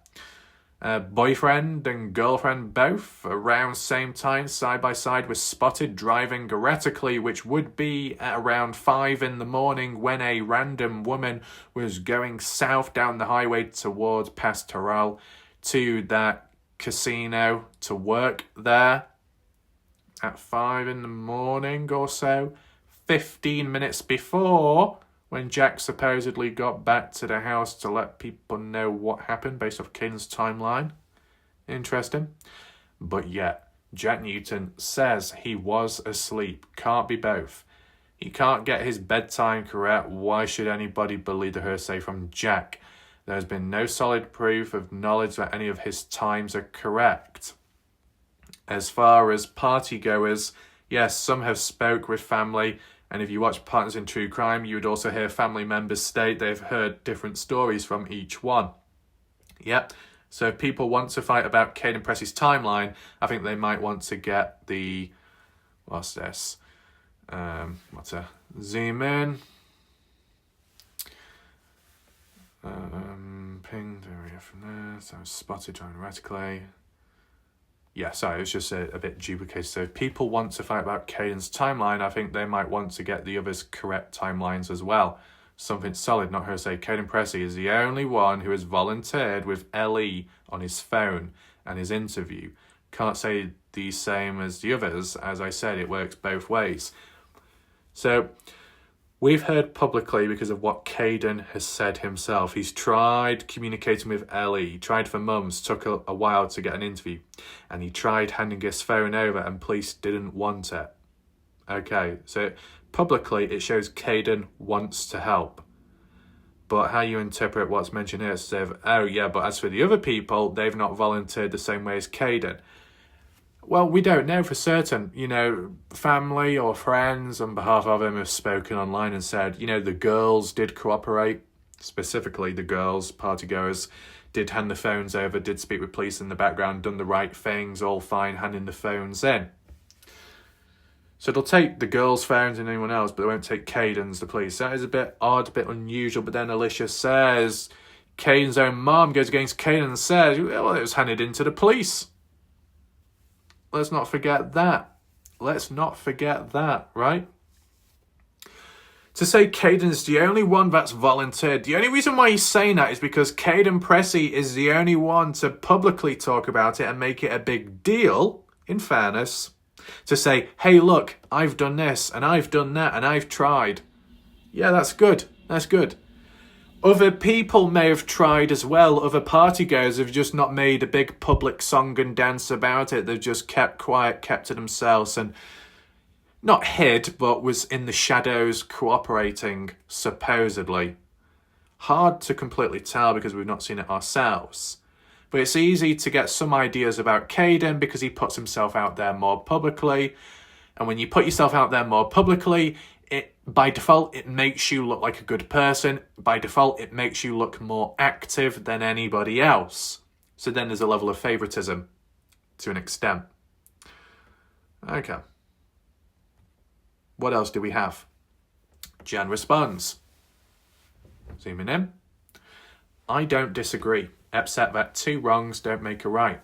Boyfriend and girlfriend both around same time, side by side, were spotted driving erratically, which would be at around 5 in the morning when a random woman was going south down the highway towards Pastoral to that casino to work there at 5 in the morning or so. 15 minutes before, when Jack supposedly got back to the house to let people know what happened based off Caden's timeline. Interesting. But yet, Jack Newton says he was asleep. Can't be both. He can't get his bedtime correct. Why should anybody believe the hearsay from Jack? There's been no solid proof of knowledge that any of his times are correct. As far as partygoers, yes, some have spoke with family. And if you watch Partners in True Crime, you would also hear family members state they've heard different stories from each one. Yep. So if people want to fight about Kaden Pressy's timeline, I think they might want to get the... What's this? Zoom in. Pinged area from there. So spotted driving erratically. Yeah, sorry, it was just a bit duplicated. So if people want to fight about Caden's timeline, I think they might want to get the others' correct timelines as well. Something solid, not her say. Kaden Pressy is the only one who has volunteered with LE on his phone and his interview. Can't say the same as the others. As I said, it works both ways. So we've heard publicly because of what Caden has said himself. He's tried communicating with Ellie, tried for months, took a while to get an interview, and he tried handing his phone over and police didn't want it. Okay, so publicly it shows Caden wants to help. But how you interpret what's mentioned here is to say, oh yeah, but as for the other people, they've not volunteered the same way as Caden. Well, we don't know for certain. You know, family or friends on behalf of him have spoken online and said, you know, the girls did cooperate. Specifically, the girls, partygoers, did hand the phones over, did speak with police in the background, done the right things, all fine, handing the phones in. So they'll take the girls' phones and anyone else, but they won't take Caden's, the police. That is a bit odd, a bit unusual. But then Alicia says, Caden's own mom goes against Caden and says, well, it was handed in to the police. Let's not forget that. Let's not forget that, right? To say Caden's the only one that's volunteered, the only reason why he's saying that is because Kaden Pressy is the only one to publicly talk about it and make it a big deal, in fairness. To say, hey, look, I've done this and I've done that and I've tried. Yeah, that's good. That's good. Other people may have tried as well. Other partygoers have just not made a big public song and dance about it. They've just kept quiet, kept to themselves and not hid, but was in the shadows cooperating, supposedly. Hard to completely tell because we've not seen it ourselves. But it's easy to get some ideas about Caden because he puts himself out there more publicly. And when you put yourself out there more publicly, by default, it makes you look like a good person. By default, it makes you look more active than anybody else. So then there's a level of favoritism to an extent. Okay. What else do we have? Jan responds. Zooming in. I don't disagree, except that two wrongs don't make a right.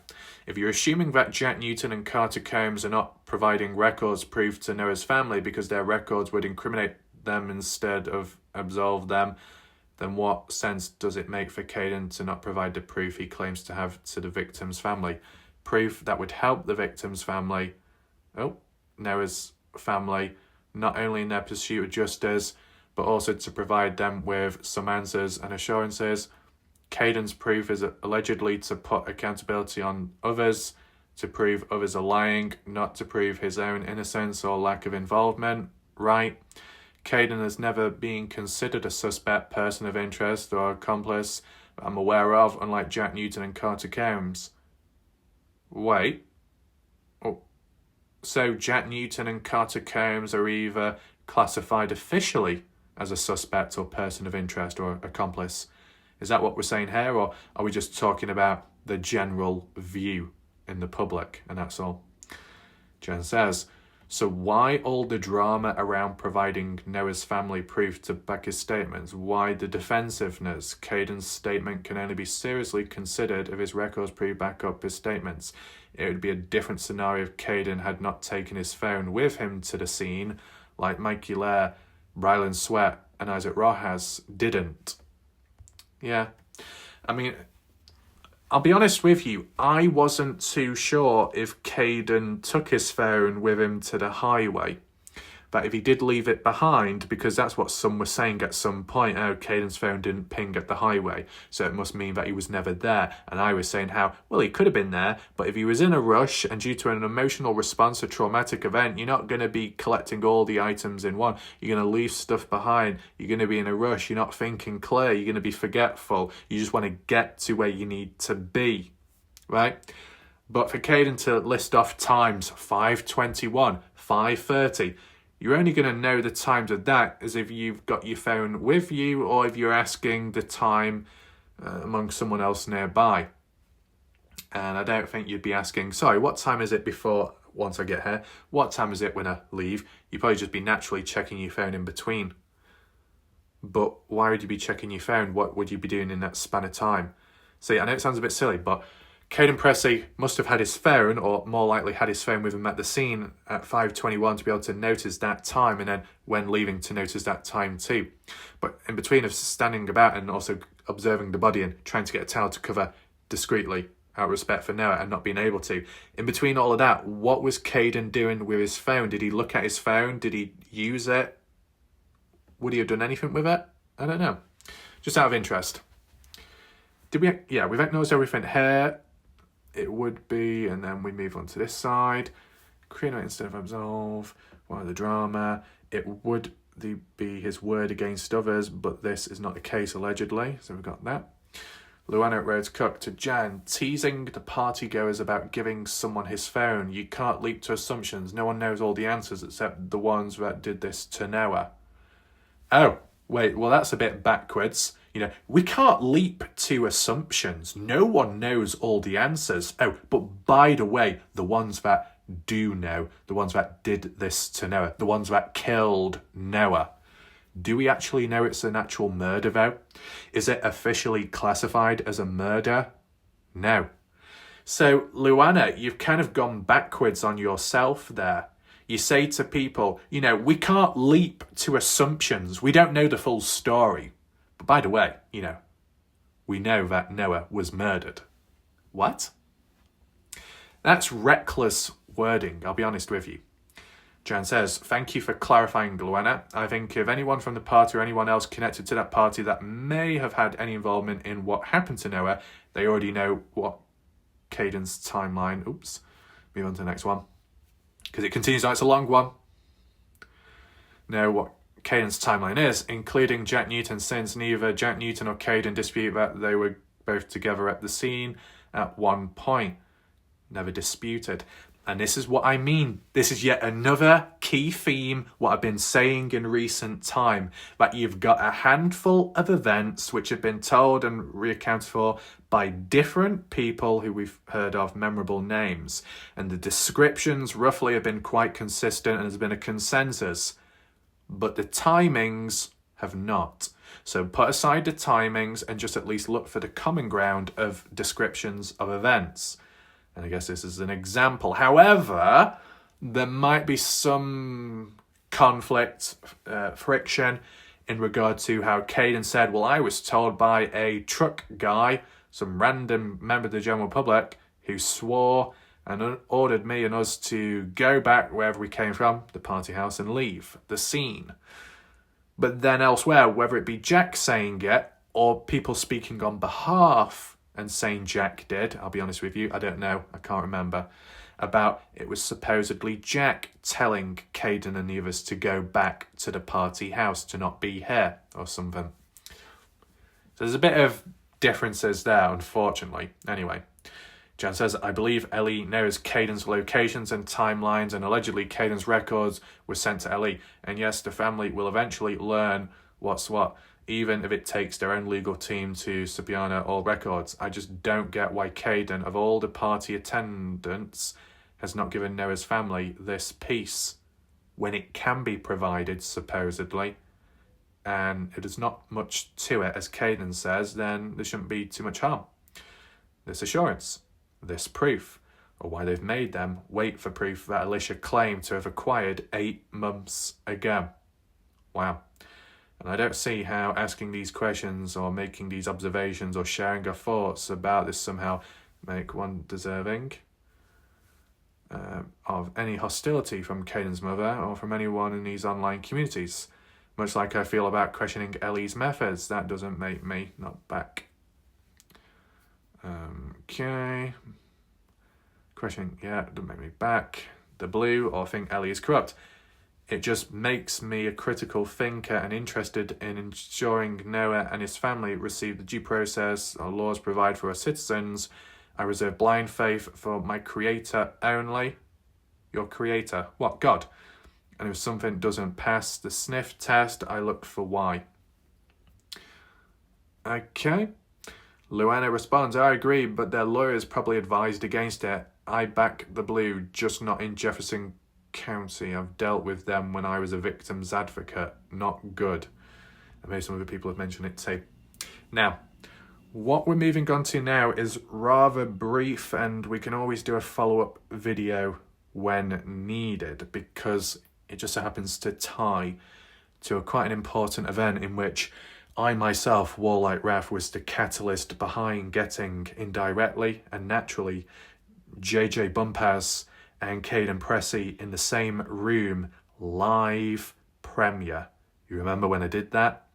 If you're assuming that Jack Newton and Carter Combs are not providing records proof to Noah's family because their records would incriminate them instead of absolve them, then what sense does it make for Caden to not provide the proof he claims to have to the victim's family? Proof that would help the victim's family, Noah's family, not only in their pursuit of justice, but also to provide them with some answers and assurances. Caden's proof is allegedly to put accountability on others, to prove others are lying, not to prove his own innocence or lack of involvement, right? Caden has never been considered a suspect, person of interest or accomplice that I'm aware of, unlike Jack Newton and Carter Combs. Wait. So Jack Newton and Carter Combs are either classified officially as a suspect or person of interest or accomplice. Is that what we're saying here, or are we just talking about the general view in the public, and that's all? Jen says, so why all the drama around providing Noah's family proof to back his statements? Why the defensiveness? Caden's statement can only be seriously considered if his records prove back up his statements. It would be a different scenario if Caden had not taken his phone with him to the scene, like Mikey Lair, Ryland Sweat, and Isaac Rojas didn't. Yeah, I mean, I'll be honest with you, I wasn't too sure if Caden took his phone with him to the highway. That if he did leave it behind, because that's what some were saying at some point, oh, Caden's phone didn't ping at the highway, so it must mean that he was never there. And I was saying how, well, he could have been there, but if he was in a rush and due to an emotional response, a traumatic event, you're not going to be collecting all the items in one. You're going to leave stuff behind. You're going to be in a rush. You're not thinking clear. You're going to be forgetful. You just want to get to where you need to be, right? But for Caden to list off times, 5:21, 5:30, you're only going to know the times of that as if you've got your phone with you or if you're asking the time among someone else nearby. And I don't think you'd be asking, sorry, what time is it before, once I get here? What time is it when I leave? You'd probably just be naturally checking your phone in between. But why would you be checking your phone? What would you be doing in that span of time? See, I know it sounds a bit silly, but Kaden Pressy must have had his phone, or more likely had his phone with him at the scene at 5:21 to be able to notice that time, and then when leaving to notice that time too. But in between of standing about and also observing the body and trying to get a towel to cover discreetly out of respect for Noah and not being able to, in between all of that, what was Caden doing with his phone? Did he look at his phone? Did he use it? Would he have done anything with it? I don't know. Just out of interest. Did we? Yeah, we've acknowledged everything here. It would be, and then we move on to this side. Create instead of absolve. What are the drama? It would be his word against others, but this is not the case allegedly. So we've got that. Luana Rhodes Cook to Jan, teasing the partygoers about giving someone his phone. You can't leap to assumptions. No one knows all the answers except the ones that did this to Noah. Oh, wait, well, that's a bit backwards. We can't leap to assumptions. No one knows all the answers. Oh, but by the way, the ones that do know, the ones that did this to Noah, the ones that killed Noah. Do we actually know it's an actual murder, though? Is it officially classified as a murder? No. So, Luana, you've kind of gone backwards on yourself there. You say to people, we can't leap to assumptions. We don't know the full story. But by the way, we know that Noah was murdered. What? That's reckless wording, I'll be honest with you. Jan says, thank you for clarifying, Luana. I think if anyone from the party or anyone else connected to that party that may have had any involvement in what happened to Noah, they already know what Caden's timeline... Oops. Move on to the next one. Because it continues on, it's a long one. Know what Caden's timeline is, including Jack Newton, since neither Jack Newton or Caden dispute that they were both together at the scene at one point. Never disputed. And this is what I mean. This is yet another key theme, what I've been saying in recent time, that you've got a handful of events which have been told and recounted for by different people who we've heard of, memorable names. And the descriptions roughly have been quite consistent and there's been a consensus. But the timings have not. So put aside the timings and just at least look for the common ground of descriptions of events. And I guess this is an example. However, there might be some conflict, friction in regard to how Caden said, well, I was told by a truck guy, some random member of the general public, who swore and ordered me and us to go back wherever we came from, the party house, and leave the scene. But then elsewhere, whether it be Jack saying it or people speaking on behalf and saying Jack did, I'll be honest with you, I don't know, I can't remember, about it was supposedly Jack telling Caden and the others to go back to the party house, to not be here, or something. So there's a bit of differences there, unfortunately. Anyway, Jan says, I believe Ellie knows Caden's locations and timelines, and allegedly Caden's records were sent to Ellie. And yes, the family will eventually learn what's what, even if it takes their own legal team to subpoena all records. I just don't get why Caden, of all the party attendants, has not given Noah's family this piece when it can be provided, supposedly. And if there's not much to it, as Caden says, then there shouldn't be too much harm. This assurance, this proof, or why they've made them wait for proof that Alicia claimed to have acquired 8 months ago. Wow. And I don't see how asking these questions or making these observations or sharing our thoughts about this somehow make one deserving of any hostility from Caden's mother or from anyone in these online communities. Much like I feel about questioning Ellie's methods, that doesn't make me not back. Okay. Questioning, yeah, doesn't make me back the blue or think Ellie is corrupt. It just makes me a critical thinker and interested in ensuring Noah and his family receive the due process our laws provide for our citizens. I reserve blind faith for my creator only. Your creator? What, God? And if something doesn't pass the sniff test, I look for why. Okay. Luana responds, I agree, but their lawyers probably advised against it. I back the blue, just not in Jefferson County. I've dealt with them when I was a victim's advocate. Not good. And maybe some other people have mentioned it too. Now, what we're moving on to now is rather brief, and we can always do a follow-up video when needed, because it just so happens to tie to quite an important event in which I myself, Warlike Raph, was the catalyst behind getting indirectly and naturally JJ Bumpaz and Kaden Pressy in the same room, live premiere. You remember when I did that?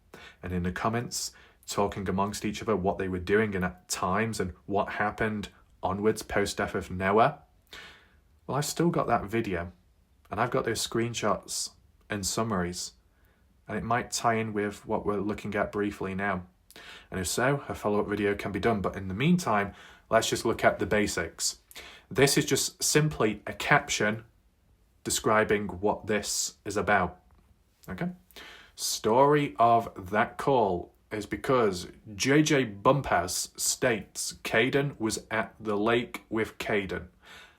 And in the comments, talking amongst each other what they were doing and at times and what happened onwards post-death of Noah. Well, I've still got that video, and I've got those screenshots and summaries. and it might tie in with what we're looking at briefly now. And if so, a follow-up video can be done. But in the meantime, let's just look at the basics. This is just simply a caption describing what this is about. Okay? Story of that call is because JJ Bumpers states Caden was at the lake with Caden.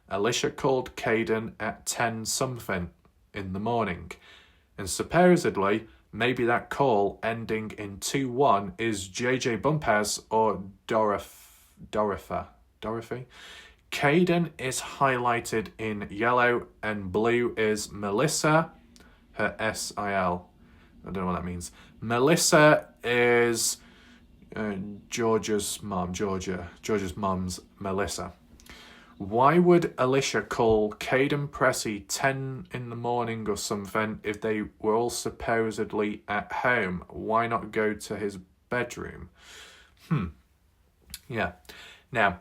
Alicia called Caden at 10 something in the morning. And supposedly, maybe that call ending in 2-1 is JJ Bumpers or Dorothy. Caden is highlighted in yellow and blue is Melissa, her S-I-L. I don't know what that means. Melissa is Georgia's mom's Melissa. Why would Alicia call Kaden Pressy 10 in the morning or something if they were all supposedly at home? Why not go to his bedroom? Yeah. Now,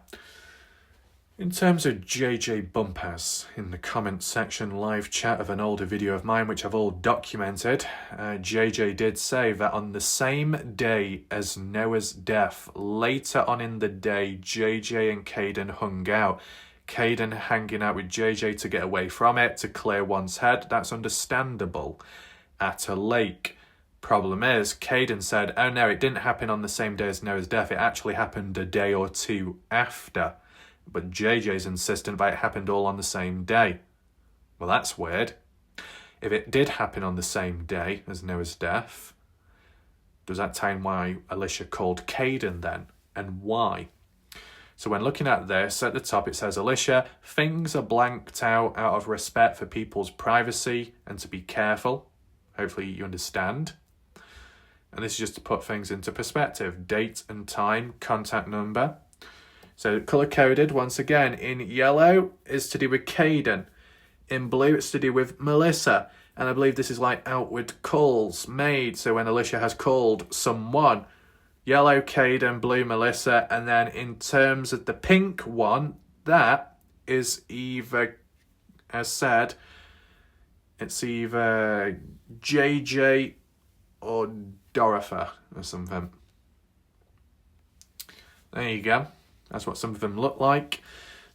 in terms of JJ Bumpers, in the comment section live chat of an older video of mine, which I've all documented, JJ did say that on the same day as Noah's death, later on in the day, JJ and Caden hung out. Caden hanging out with JJ to get away from it, to clear one's head, that's understandable. At a lake. Problem is, Caden said, oh no, it didn't happen on the same day as Noah's death, it actually happened a day or two after. But JJ's insistent that it happened all on the same day. Well, that's weird. If it did happen on the same day as Noah's death, does that tie in why Alicia called Caden then? And why? So when looking at this, at the top it says, Alicia, things are blanked out of respect for people's privacy and to be careful. Hopefully you understand. And this is just to put things into perspective. Date and time, contact number. So colour-coded, once again, in yellow is to do with Caden. In blue, it's to do with Melissa. And I believe this is like outward calls made. So when Alicia has called someone, yellow Caden, blue Melissa. And then in terms of the pink one, that is either, as said, it's either JJ or Dorothy or something. There you go. That's what some of them look like.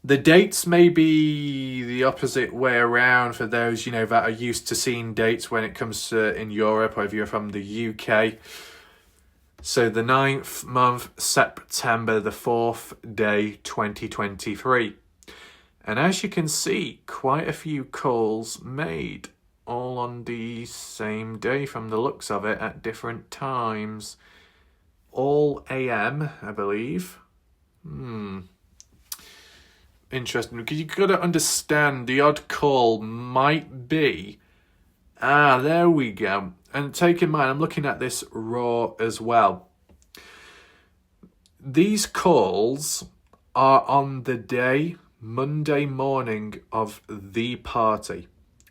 The dates may be the opposite way around for those, that are used to seeing dates when it comes to in Europe or if you're from the UK. So the 9th month, September, the 4th day, 2023. And as you can see, quite a few calls made, all on the same day from the looks of it at different times. All AM, I believe. Interesting, because you've got to understand the odd call might be, there we go. And take in mind, I'm looking at this raw as well. These calls are on the day, Monday morning of the party.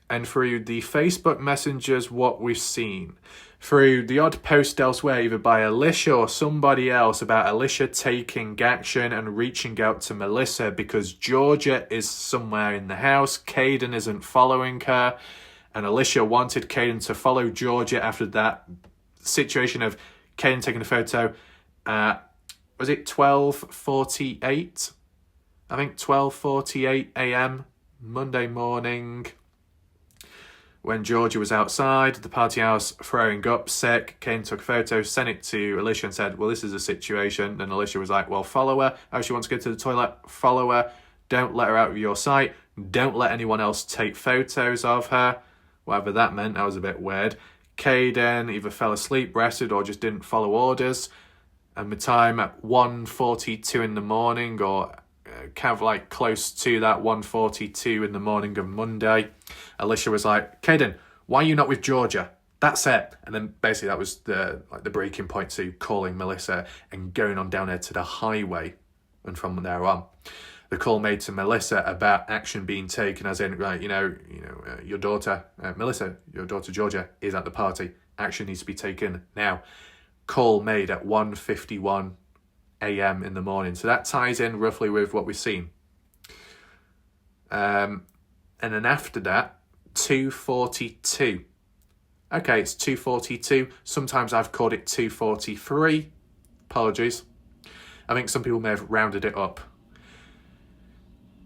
And through the Facebook messengers, what we've seen, through the odd post elsewhere, either by Alicia or somebody else, about Alicia taking action and reaching out to Melissa because Georgia is somewhere in the house, Caden isn't following her, and Alicia wanted Caden to follow Georgia after that situation of Caden taking a photo. Was it 12:48? I think 12:48 a.m. Monday morning. When Georgia was outside the party house throwing up sick, Caden took a photo, sent it to Alicia and said, well, this is a situation. And Alicia was like, well, follow her. Oh, she wants to go to the toilet, follow her. Don't let her out of your sight. Don't let anyone else take photos of her. Whatever that meant, that was a bit weird. Caden either fell asleep, rested, or just didn't follow orders. And the time at 1:42 in the morning, or kind of like close to that 1:42 in the morning of Monday, Alicia was like, Caden, why are you not with Georgia? That's it. And then basically that was the breaking point to calling Melissa and going on down there to the highway. And from there on, the call made to Melissa about action being taken, as in, right, your daughter, Melissa, your daughter Georgia is at the party. Action needs to be taken now. Call made at 1:51 a.m. in the morning. So that ties in roughly with what we've seen. And then after that, 2:42. Okay, it's 2:42. Sometimes I've called it 2:43. Apologies. I think some people may have rounded it up.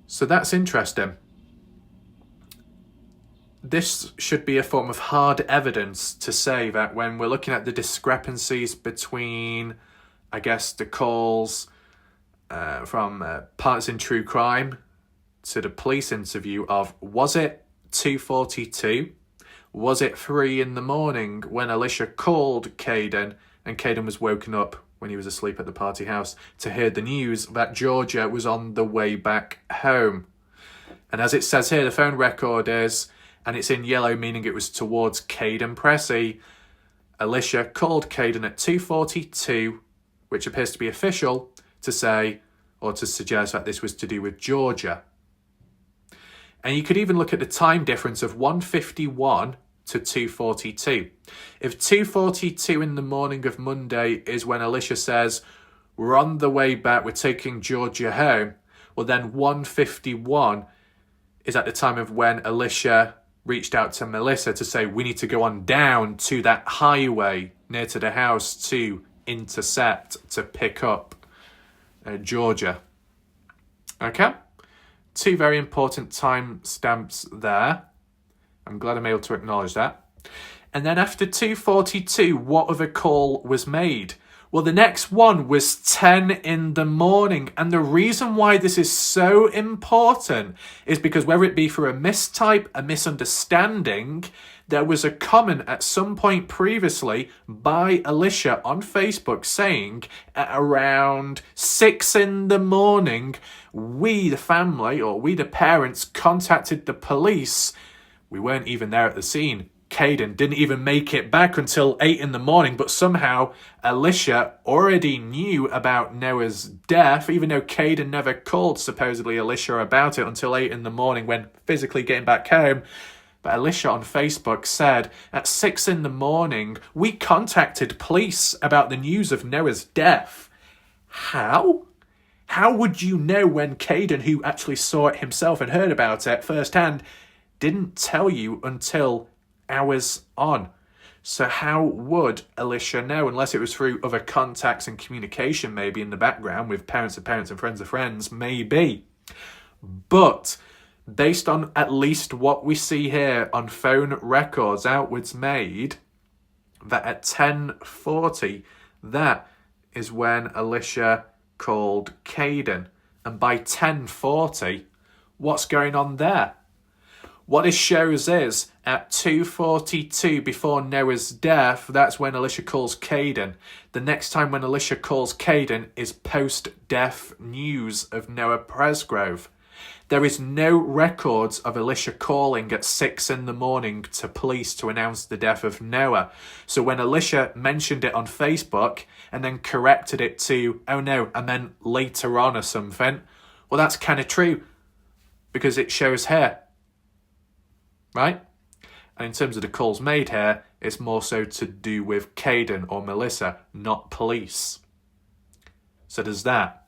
So that's interesting. This should be a form of hard evidence to say that when we're looking at the discrepancies between, I guess, the calls from partners in true crime to the police interview of, was it 2:42? Was it 3 a.m. when Alicia called Caden and Caden was woken up when he was asleep at the party house to hear the news that Georgia was on the way back home? And as it says here, the phone record is, and it's in yellow, meaning it was towards Kaden Pressy. Alicia called Caden at 2:42, which appears to be official, to say, or to suggest that this was to do with Georgia. And you could even look at the time difference of 1:51 to 2:42. If 2:42 in the morning of Monday is when Alicia says, we're on the way back, we're taking Georgia home, well then 1:51 is at the time of when Alicia reached out to Melissa to say, we need to go on down to that highway near to the house to intercept, to pick up Georgia. Okay? 2 very important time stamps there. I'm glad I'm able to acknowledge that. And then after 2:42, what other call was made? Well, the next one was 10 in the morning. And the reason why this is so important is because whether it be for a mistype, a misunderstanding, there was a comment at some point previously by Alicia on Facebook saying at around 6 in the morning, we, the family, or we, the parents, contacted the police. We weren't even there at the scene. Caden didn't even make it back until 8 in the morning, but somehow Alicia already knew about Noah's death, even though Caden never called supposedly Alicia about it until 8 in the morning when physically getting back home. But Alicia on Facebook said, at 6 in the morning, we contacted police about the news of Noah's death. How? How would you know when Caden, who actually saw it himself and heard about it firsthand, didn't tell you until hours on? So how would Alicia know, unless it was through other contacts and communication maybe in the background with parents of parents and friends of friends, maybe. But based on at least what we see here on phone records outwards made, that at 10:40, that is when Alicia called Caden. And by 10:40, what's going on there? What this shows is, at 2:42 before Noah's death, that's when Alicia calls Caden. The next time when Alicia calls Caden is post-death news of Noah Presgrove. There is no records of Alicia calling at 6 in the morning to police to announce the death of Noah. So when Alicia mentioned it on Facebook and then corrected it to, oh no, I meant later on or something, well, that's kind of true because it shows here. Right? And in terms of the calls made here, it's more so to do with Caden or Melissa, not police. So there's that.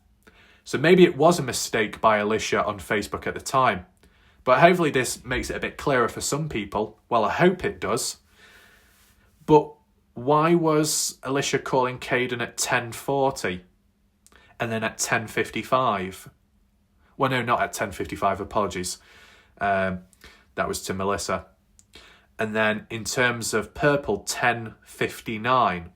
So maybe it was a mistake by Alicia on Facebook at the time. But hopefully this makes it a bit clearer for some people. Well, I hope it does. But why was Alicia calling Caden at 10:40 and then at 10:55? Well, no, not at 10:55, apologies. That was to Melissa. And then in terms of purple, 10:59.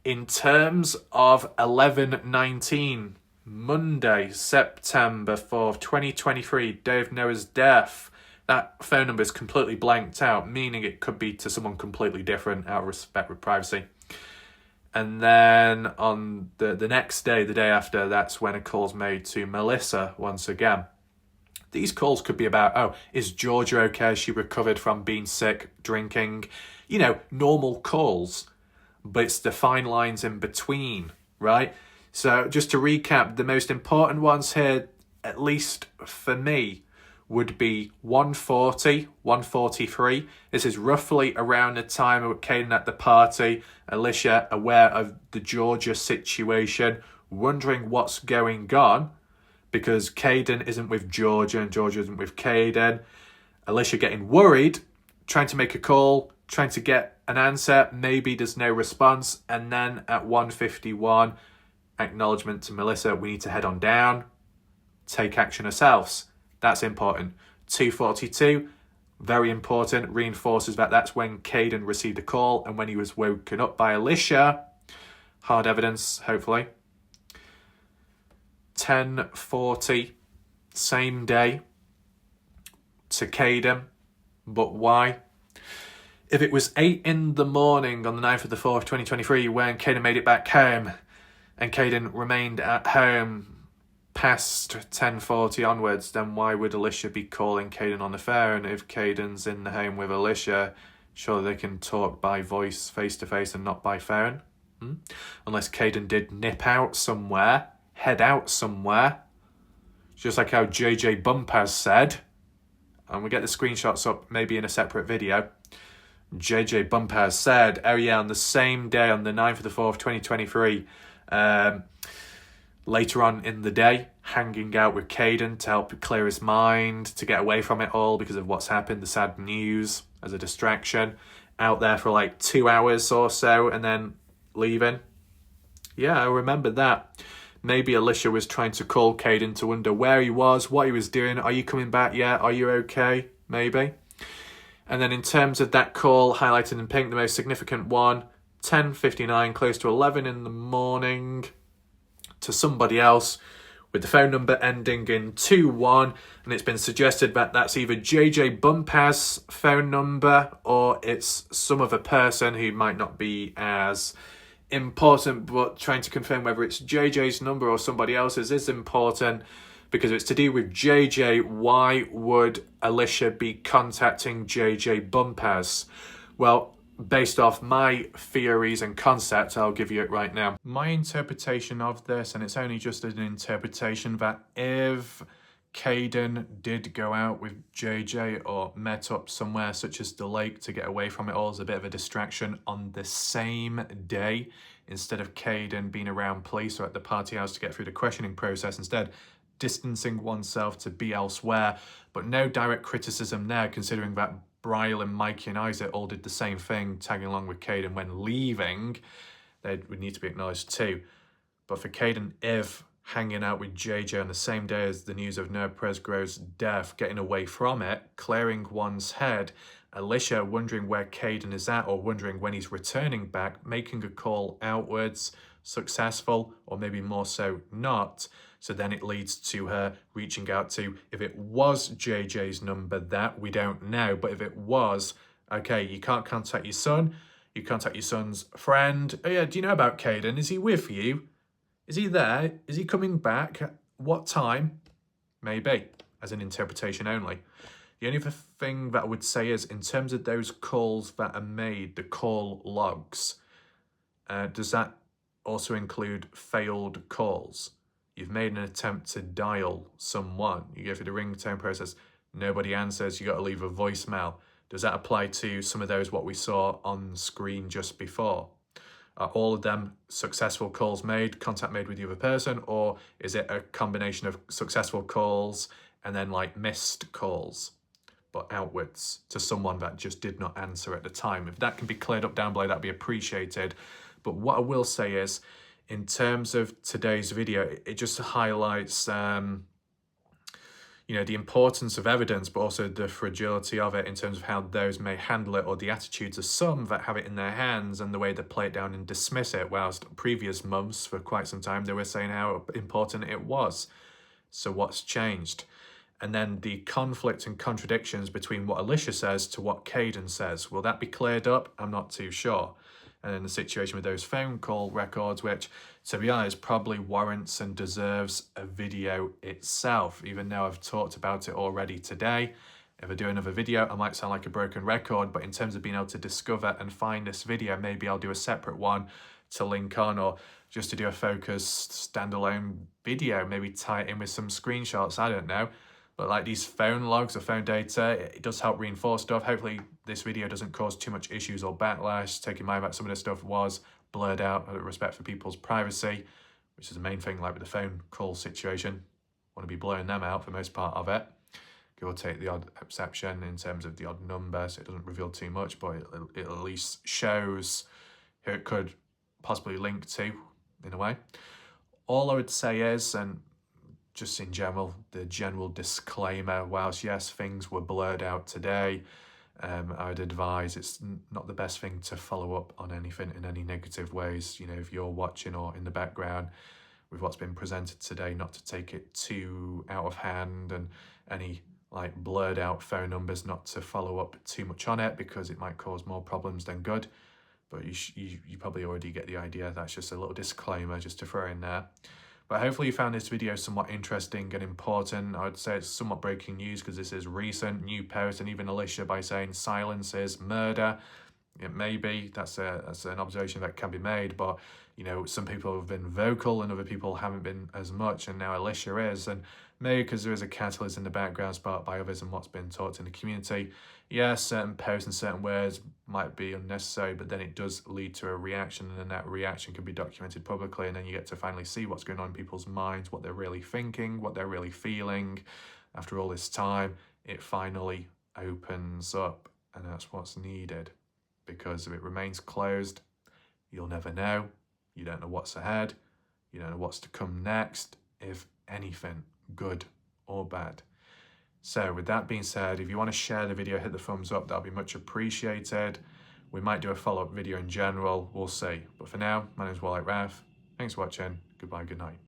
In terms of 11:19, Monday, September 4th, 2023, day of Noah's death, that phone number is completely blanked out, meaning it could be to someone completely different out of respect with privacy. And then on the next day, the day after, that's when a call's made to Melissa once again. These calls could be about, oh, is Georgia okay? She recovered from being sick, drinking, normal calls. But it's the fine lines in between, right? So just to recap, the most important ones here, at least for me, would be 1:40, 1:43. This is roughly around the time of Caden at the party, Alicia aware of the Georgia situation, wondering what's going on, because Caden isn't with Georgia and Georgia isn't with Caden. Alicia getting worried, trying to make a call, trying to get an answer, maybe there's no response, and then at 1:51, acknowledgement to Melissa, we need to head on down, take action ourselves. That's important. 2:42, very important, reinforces that that's when Caden received a call and when he was woken up by Alicia. Hard evidence, hopefully. 10:40, same day, to Caden. But why? If it was 8 in the morning on the 9th of the 4th, 2023, when Caden made it back home, and Caden remained at home past 10:40 onwards, then why would Alicia be calling Caden on the phone? If Caden's in the home with Alicia, surely they can talk by voice, face-to-face, and not by phone. Unless Caden did nip out somewhere, head out somewhere. Just like how JJ Bumpers said, and we'll get the screenshots up maybe in a separate video. JJ Bumpers said, oh yeah, on the same day, on the 9th of the 4th, 2023, later on in the day, hanging out with Caden to help clear his mind, to get away from it all because of what's happened, the sad news, as a distraction. Out there for like 2 hours or so and then leaving. Yeah, I remember that. Maybe Alicia was trying to call Caden to wonder where he was, what he was doing. Are you coming back yet? Are you okay? Maybe. And then in terms of that call, highlighted in pink, the most significant one, 10:59, close to 11 in the morning, to somebody else with the phone number ending in 21, and it's been suggested that that's either JJ Bumpers' phone number or it's some other person who might not be as important, but trying to confirm whether it's JJ's number or somebody else's is important because it's to do with JJ. Why would Alicia be contacting JJ Bumpers? Well, based off my theories and concepts, I'll give you it right now. My interpretation of this, and it's only just an interpretation, that if Caden did go out with JJ or met up somewhere such as the lake to get away from it all as a bit of a distraction on the same day, instead of Caden being around police or at the party house to get through the questioning process, instead distancing oneself to be elsewhere, but no direct criticism there considering that Bryle, Mikey and Isaac all did the same thing, tagging along with Caden when leaving. They would need to be acknowledged too. But for Caden, if hanging out with JJ on the same day as the news of Nerd Presgrove's death, getting away from it, clearing one's head, Alicia wondering where Caden is at or wondering when he's returning back, making a call outwards, successful, or maybe more so not. So then it leads to her reaching out to, if it was JJ's number, that we don't know, but if it was, okay, you can't contact your son, you contact your son's friend. Oh yeah, do you know about Caden? Is he with you? Is he there? Is he coming back? What time? Maybe, as an interpretation only. The only other thing that I would say is, in terms of those calls that are made, the call logs, does that also include failed calls? You've made an attempt to dial someone. You go through the ringtone process. Nobody answers. You got to leave a voicemail. Does that apply to some of those what we saw on screen just before? Are all of them successful calls made, contact made with the other person, or is it a combination of successful calls and then like missed calls, but outwards to someone that just did not answer at the time? If that can be cleared up down below, that'd be appreciated. But what I will say is, in terms of today's video, it just highlights, the importance of evidence, but also the fragility of it in terms of how those may handle it, or the attitudes of some that have it in their hands and the way they play it down and dismiss it, whilst previous months, for quite some time, they were saying how important it was. So what's changed? And then the conflict and contradictions between what Alicia says to what Caden says. Will that be cleared up? I'm not too sure. And then the situation with those phone call records, which, to be honest, probably warrants and deserves a video itself, even though I've talked about it already today. If I do another video, I might sound like a broken record, but in terms of being able to discover and find this video, maybe I'll do a separate one to link on, or just to do a focused standalone video, maybe tie it in with some screenshots, I don't know. But like these phone logs or phone data, it does help reinforce stuff. Hopefully this video doesn't cause too much issues or backlash, taking in mind that some of this stuff was blurred out out of respect for people's privacy, which is the main thing, like with the phone call situation. Want to be blurring them out for most part of it. give or take the odd exception in terms of the odd number, so it doesn't reveal too much, but it at least shows who it could possibly link to in a way. All I would say is, and just in general, the general disclaimer, whilst yes, things were blurred out today, I'd advise it's not the best thing to follow up on anything in any negative ways. You know, if you're watching or in the background with what's been presented today, not to take it too out of hand, and any like blurred out phone numbers, not to follow up too much on it because it might cause more problems than good. But you probably already get the idea. That's just a little disclaimer just to throw in there. But hopefully you found this video somewhat interesting and important. I'd say it's somewhat breaking news because this is recent, new post, and even Alicia by saying silence is murder. It may be, that's an observation that can be made, but you know, some people have been vocal and other people haven't been as much, and now Alicia is, and maybe because there is a catalyst in the background sparked by others and what's been taught in the community. Yes, certain posts and certain words might be unnecessary, but then it does lead to a reaction, and then that reaction can be documented publicly, and then you get to finally see what's going on in people's minds, what they're really thinking, what they're really feeling. After all this time, it finally opens up, and that's what's needed. Because if it remains closed, you'll never know. You don't know what's ahead. You don't know what's to come next, if anything, good or bad. So with that being said, if you want to share the video, hit the thumbs up. That'll be much appreciated. We might do a follow-up video in general. We'll see. But for now, my name is Wally Rath. Thanks for watching. Goodbye, good night.